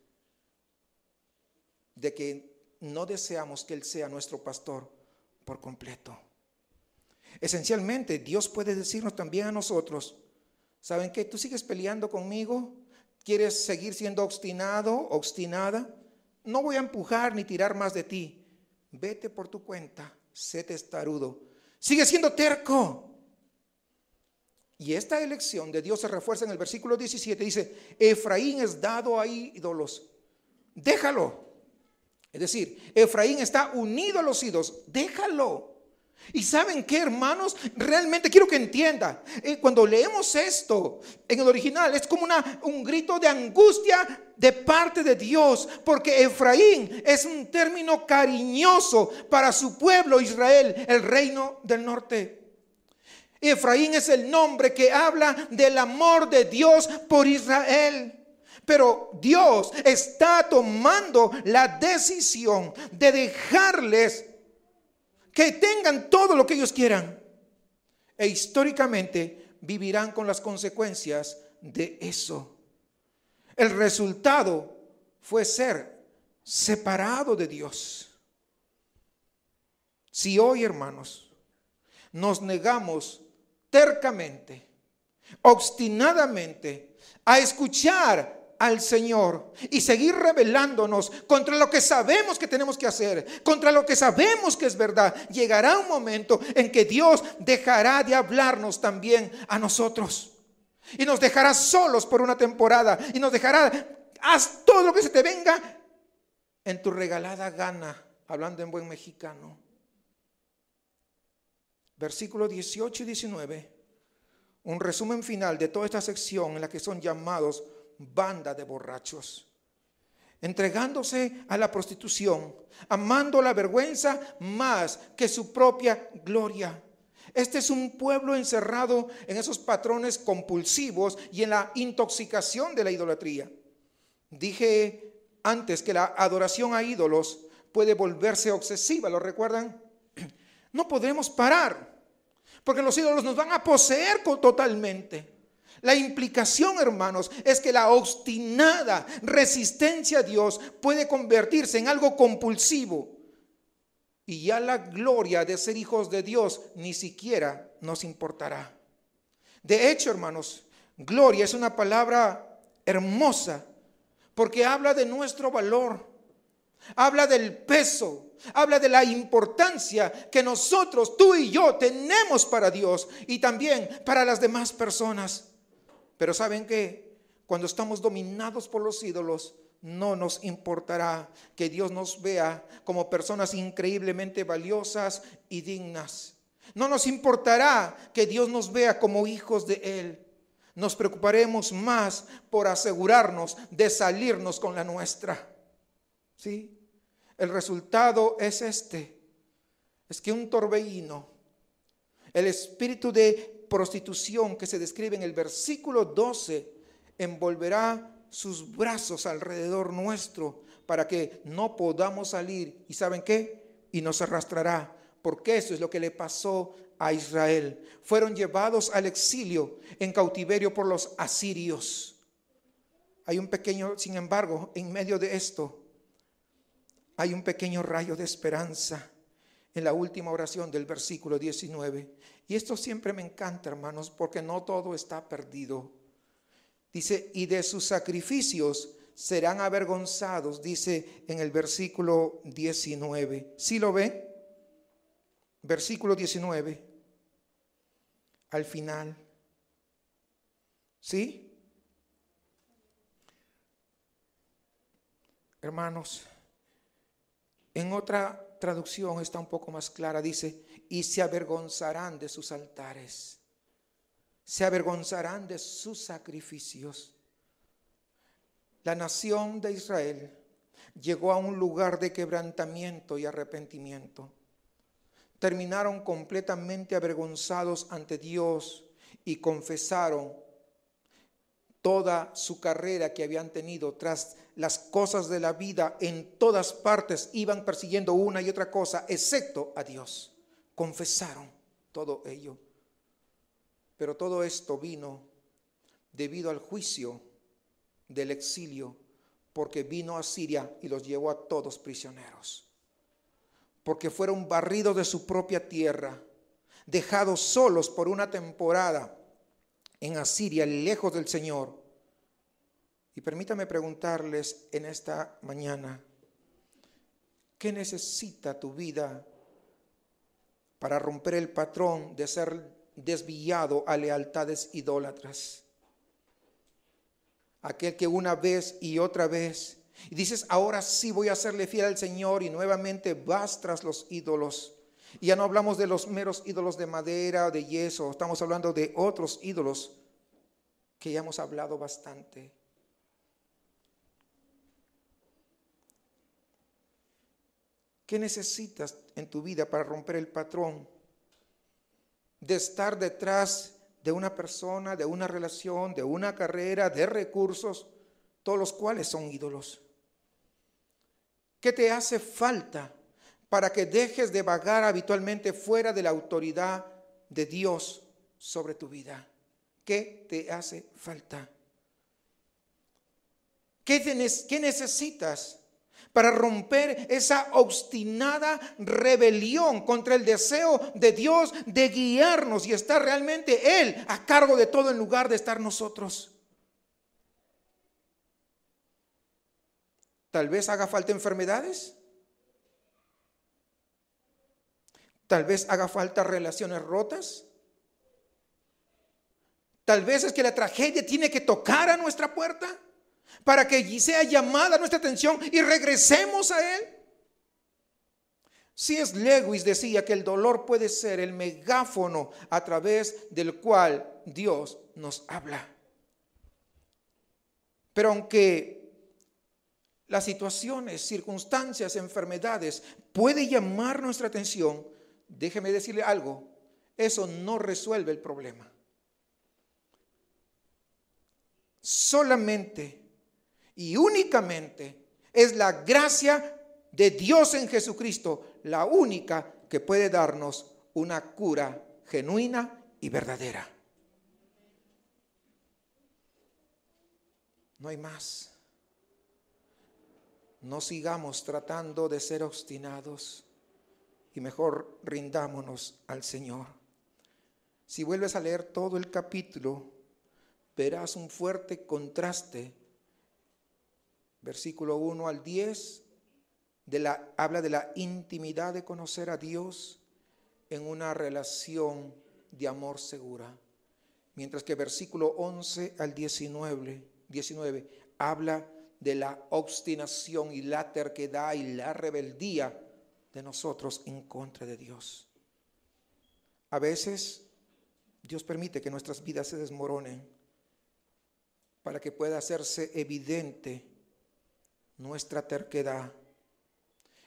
de que no deseamos que Él sea nuestro pastor por completo. Esencialmente, Dios puede decirnos también a nosotros: ¿saben qué? ¿Tú sigues peleando conmigo? ¿Quieres seguir siendo obstinado, obstinada? No voy a empujar ni tirar más de ti. Vete por tu cuenta, sé testarudo. Sigue siendo terco. Y esta elección de Dios se refuerza en el versículo 17. Dice: Efraín es dado a ídolos, déjalo. Es decir, Efraín está unido a los ídolos, déjalo. Y ¿saben qué, hermanos? Realmente quiero que entienda, cuando leemos esto en el original, es como un grito de angustia de parte de Dios, porque Efraín es un término cariñoso para su pueblo Israel, el reino del norte. Efraín es el nombre que habla del amor de Dios por Israel. Pero Dios está tomando la decisión de dejarles que tengan todo lo que ellos quieran. E históricamente vivirán con las consecuencias de eso. El resultado fue ser separado de Dios. Si hoy, hermanos, nos negamos tercamente, obstinadamente, a escuchar al Señor y seguir rebelándonos contra lo que sabemos que tenemos que hacer, contra lo que sabemos que es verdad, llegará un momento en que Dios dejará de hablarnos también a nosotros y nos dejará solos por una temporada y nos dejará: haz todo lo que se te venga en tu regalada gana, hablando en buen mexicano. Versículos 18 y 19, un resumen final de toda esta sección en la que son llamados banda de borrachos, entregándose a la prostitución, amando la vergüenza más que su propia gloria. Este es un pueblo encerrado en esos patrones compulsivos y en la intoxicación de la idolatría. Dije antes que la adoración a ídolos puede volverse obsesiva, ¿lo recuerdan? No podremos parar, porque los ídolos nos van a poseer totalmente. La implicación, hermanos, es que la obstinada resistencia a Dios puede convertirse en algo compulsivo. Y ya la gloria de ser hijos de Dios ni siquiera nos importará. De hecho, hermanos, gloria es una palabra hermosa porque habla de nuestro valor, habla del peso, habla de la importancia que nosotros, tú y yo, tenemos para Dios y también para las demás personas. Pero ¿saben qué? Cuando estamos dominados por los ídolos, no nos importará que Dios nos vea como personas increíblemente valiosas y dignas. No nos importará que Dios nos vea como hijos de Él. Nos preocuparemos más por asegurarnos de salirnos con la nuestra. ¿Sí? El resultado es es que un torbellino, el espíritu de prostitución que se describe en el versículo 12, envolverá sus brazos alrededor nuestro para que no podamos salir. ¿Y saben qué? Y nos arrastrará porque eso es lo que le pasó a Israel. Fueron llevados al exilio en cautiverio por los asirios. Hay un pequeño, sin embargo, en medio de esto, hay un pequeño rayo de esperanza en la última oración del versículo 19. Y esto siempre me encanta, hermanos, porque no todo está perdido. Dice, y de sus sacrificios serán avergonzados, dice en el versículo 19. ¿Sí lo ve? Versículo 19. Al final. ¿Sí? Hermanos, en otra traducción está un poco más clara, dice, y se avergonzarán de sus altares, se avergonzarán de sus sacrificios. La nación de Israel llegó a un lugar de quebrantamiento y arrepentimiento. Terminaron completamente avergonzados ante Dios y confesaron toda su carrera que habían tenido tras las cosas de la vida. En todas partes iban persiguiendo una y otra cosa, excepto a Dios. Confesaron todo ello. Pero todo esto vino debido al juicio del exilio, porque vino a Siria y los llevó a todos prisioneros. Porque fueron barridos de su propia tierra, dejados solos por una temporada en Asiria, lejos del Señor. Y permítame preguntarles en esta mañana, ¿qué necesita tu vida para romper el patrón de ser desviado a lealtades idólatras? Aquel que una vez y otra vez, y dices, ahora sí voy a serle fiel al Señor, y nuevamente vas tras los ídolos. Y ya no hablamos de los meros ídolos de madera o de yeso, estamos hablando de otros ídolos que ya hemos hablado bastante. ¿Qué necesitas en tu vida para romper el patrón de estar detrás de una persona, de una relación, de una carrera, de recursos, todos los cuales son ídolos? ¿Qué te hace falta para que dejes de vagar habitualmente fuera de la autoridad de Dios sobre tu vida? ¿Qué te hace falta? ¿Qué necesitas para romper esa obstinada rebelión contra el deseo de Dios de guiarnos y estar realmente Él a cargo de todo en lugar de estar nosotros? Tal vez haga falta enfermedades. Tal vez haga falta relaciones rotas. Tal vez es que la tragedia tiene que tocar a nuestra puerta para que sea llamada nuestra atención y regresemos a Él. C.S. Lewis decía que el dolor puede ser el megáfono a través del cual Dios nos habla. Pero aunque las situaciones, circunstancias, enfermedades puede llamar nuestra atención, déjeme decirle algo, eso no resuelve el problema. Solamente y únicamente es la gracia de Dios en Jesucristo la única que puede darnos una cura genuina y verdadera. No hay más. No sigamos tratando de ser obstinados y mejor rindámonos al Señor. Si vuelves a leer todo el capítulo, verás un fuerte contraste. Versículo 1 al 10 habla de la intimidad de conocer a Dios en una relación de amor segura. Mientras que versículo 11 al 19 habla de la obstinación y la terquedad y la rebeldía de nosotros en contra de Dios. A veces Dios permite que nuestras vidas se desmoronen para que pueda hacerse evidente nuestra terquedad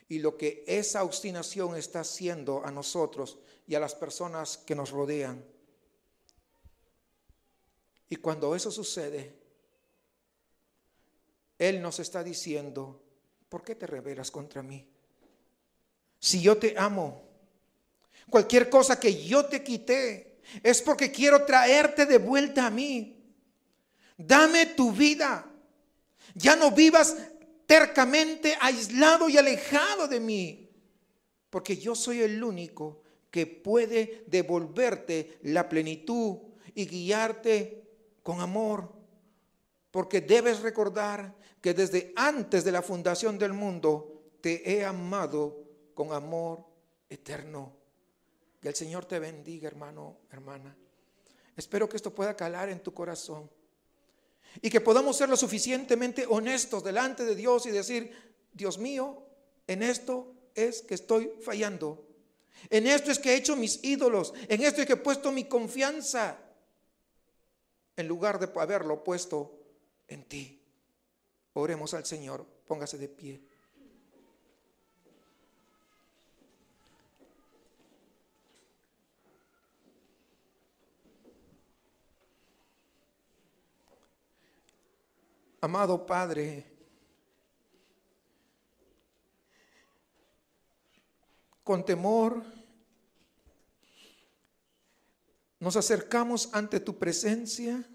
y lo que esa obstinación está haciendo a nosotros y a las personas que nos rodean. Y cuando eso sucede, Él nos está diciendo, ¿por qué te rebelas contra mí? Si yo te amo, cualquier cosa que yo te quité, es porque quiero traerte de vuelta a mí. Dame tu vida. Ya no vivas tercamente aislado y alejado de mí, porque yo soy el único que puede devolverte la plenitud y guiarte con amor. Porque debes recordar que desde antes de la fundación del mundo te he amado con amor eterno. Que el Señor te bendiga, hermano, hermana. Espero que esto pueda calar en tu corazón y que podamos ser lo suficientemente honestos delante de Dios y decir: Dios mío, en esto es que estoy fallando. En esto es que he hecho mis ídolos. En esto es que he puesto mi confianza en lugar de haberlo puesto en ti. Oremos al Señor. Póngase de pie. Amado Padre, con temor nos acercamos ante tu presencia,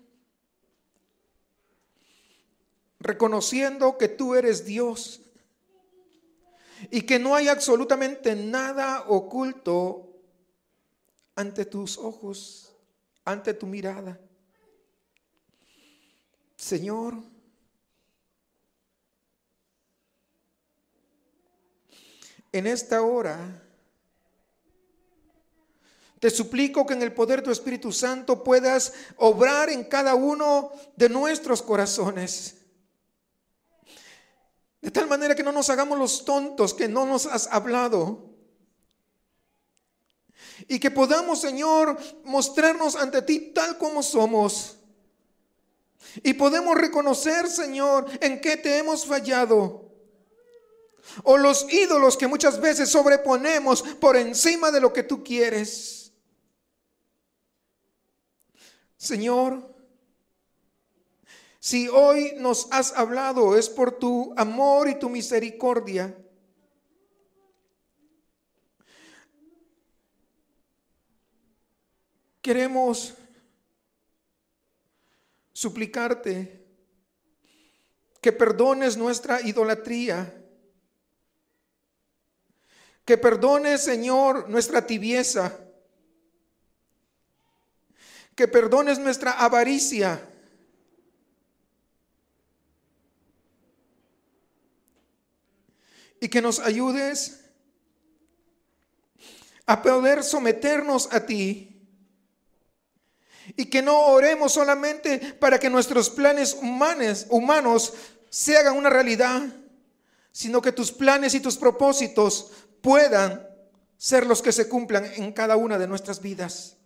reconociendo que tú eres Dios y que no hay absolutamente nada oculto ante tus ojos, ante tu mirada. Señor, en esta hora te suplico que en el poder de tu Espíritu Santo puedas obrar en cada uno de nuestros corazones, de tal manera que no nos hagamos los tontos que no nos has hablado, y que podamos, Señor, mostrarnos ante ti tal como somos, y podemos reconocer, Señor, en qué te hemos fallado, o los ídolos que muchas veces sobreponemos por encima de lo que tú quieres. Señor, si hoy nos has hablado es por tu amor y tu misericordia. Queremos suplicarte que perdones nuestra idolatría, que perdones, Señor, nuestra tibieza, que perdones nuestra avaricia, y que nos ayudes a poder someternos a ti, y que no oremos solamente para que nuestros planes humanos se hagan una realidad, sino que tus planes y tus propósitos puedan ser los que se cumplan en cada una de nuestras vidas.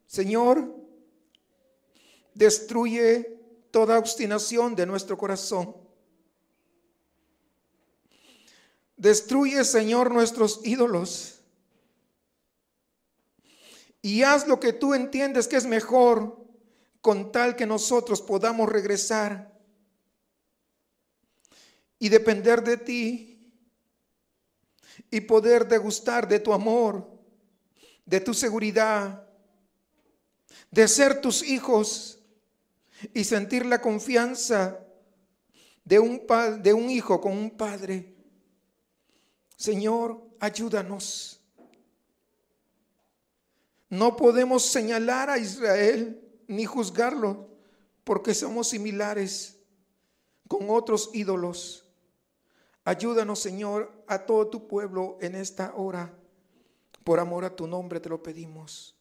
Señor, destruye toda obstinación de nuestro corazón. Destruye, Señor, nuestros ídolos. Y haz lo que tú entiendes que es mejor, con tal que nosotros podamos regresar y depender de ti y poder degustar de tu amor, de tu seguridad, de ser tus hijos y sentir la confianza de un hijo con un padre. Señor, ayúdanos. No podemos señalar a Israel ni juzgarlo, porque somos similares con otros ídolos. Ayúdanos, Señor, a todo tu pueblo en esta hora. Por amor a tu nombre te lo pedimos.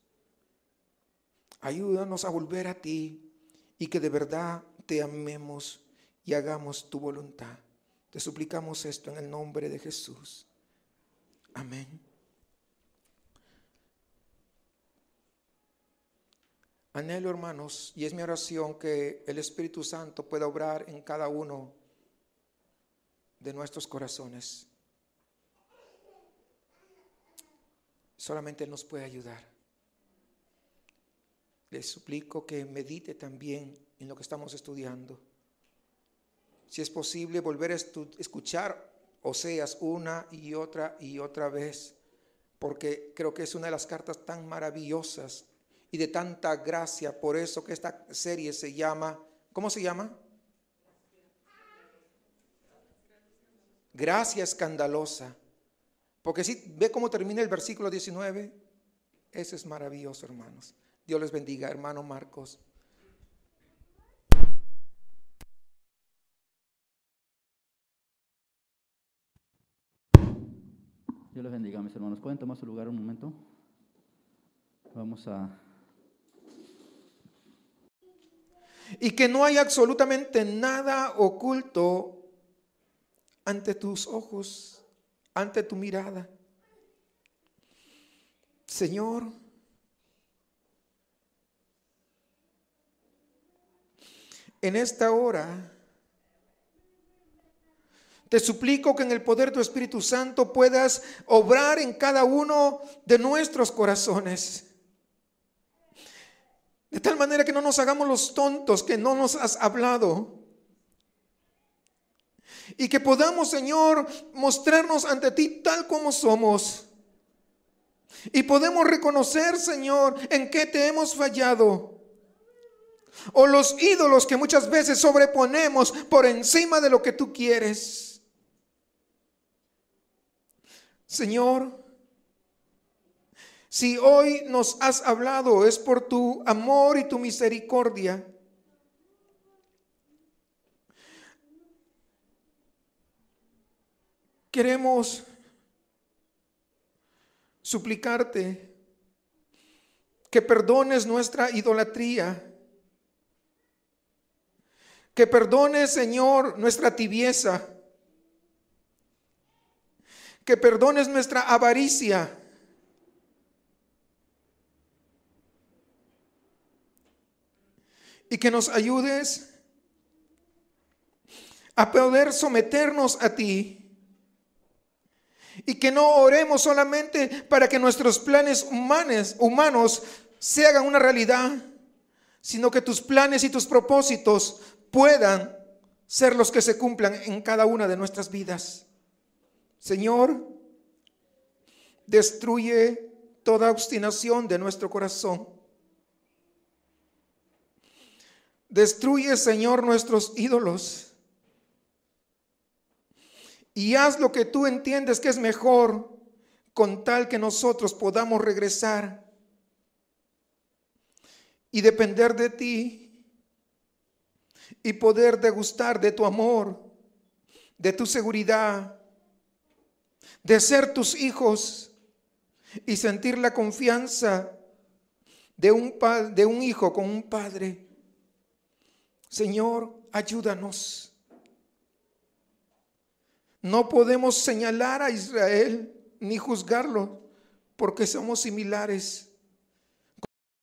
Ayúdanos a volver a ti y que de verdad te amemos y hagamos tu voluntad. Te suplicamos esto en el nombre de Jesús. Amén. Anhelo, hermanos, y es mi oración, que el Espíritu Santo pueda obrar en cada uno de nuestros corazones. Solamente Él nos puede ayudar. Les suplico que medite también en lo que estamos estudiando. Si es posible, volver a escuchar Oseas una y otra vez, porque creo que es una de las cartas tan maravillosas y de tanta gracia. Por eso que esta serie se llama, ¿cómo se llama? Gracia escandalosa. Porque si ve cómo termina el versículo 19, ese es maravilloso, hermanos. Dios les bendiga, hermano Marcos. Dios les bendiga, mis hermanos. ¿Pueden tomar su lugar un momento? Vamos a... Y que no hay absolutamente nada oculto ante tus ojos, ante tu mirada. Señor, en esta hora te suplico que en el poder de tu Espíritu Santo puedas obrar en cada uno de nuestros corazones. De tal manera que no nos hagamos los tontos, que no nos has hablado. Y que podamos, Señor, mostrarnos ante ti tal como somos. Y podemos reconocer, Señor, en qué te hemos fallado. O los ídolos que muchas veces sobreponemos por encima de lo que tú quieres. Señor, si hoy nos has hablado es por tu amor y tu misericordia. Queremos suplicarte que perdones nuestra idolatría, que perdones, Señor, nuestra tibieza, que perdones nuestra avaricia, y que nos ayudes a poder someternos a ti. Y que no oremos solamente para que nuestros planes humanos se hagan una realidad, sino que tus planes y tus propósitos puedan ser los que se cumplan en cada una de nuestras vidas. Señor, destruye toda obstinación de nuestro corazón. Destruye, Señor, nuestros ídolos. Y haz lo que tú entiendes que es mejor, con tal que nosotros podamos regresar y depender de ti y poder degustar de tu amor, de tu seguridad, de ser tus hijos y sentir la confianza de un hijo con un padre. Señor, ayúdanos. No podemos señalar a Israel ni juzgarlo porque somos similares.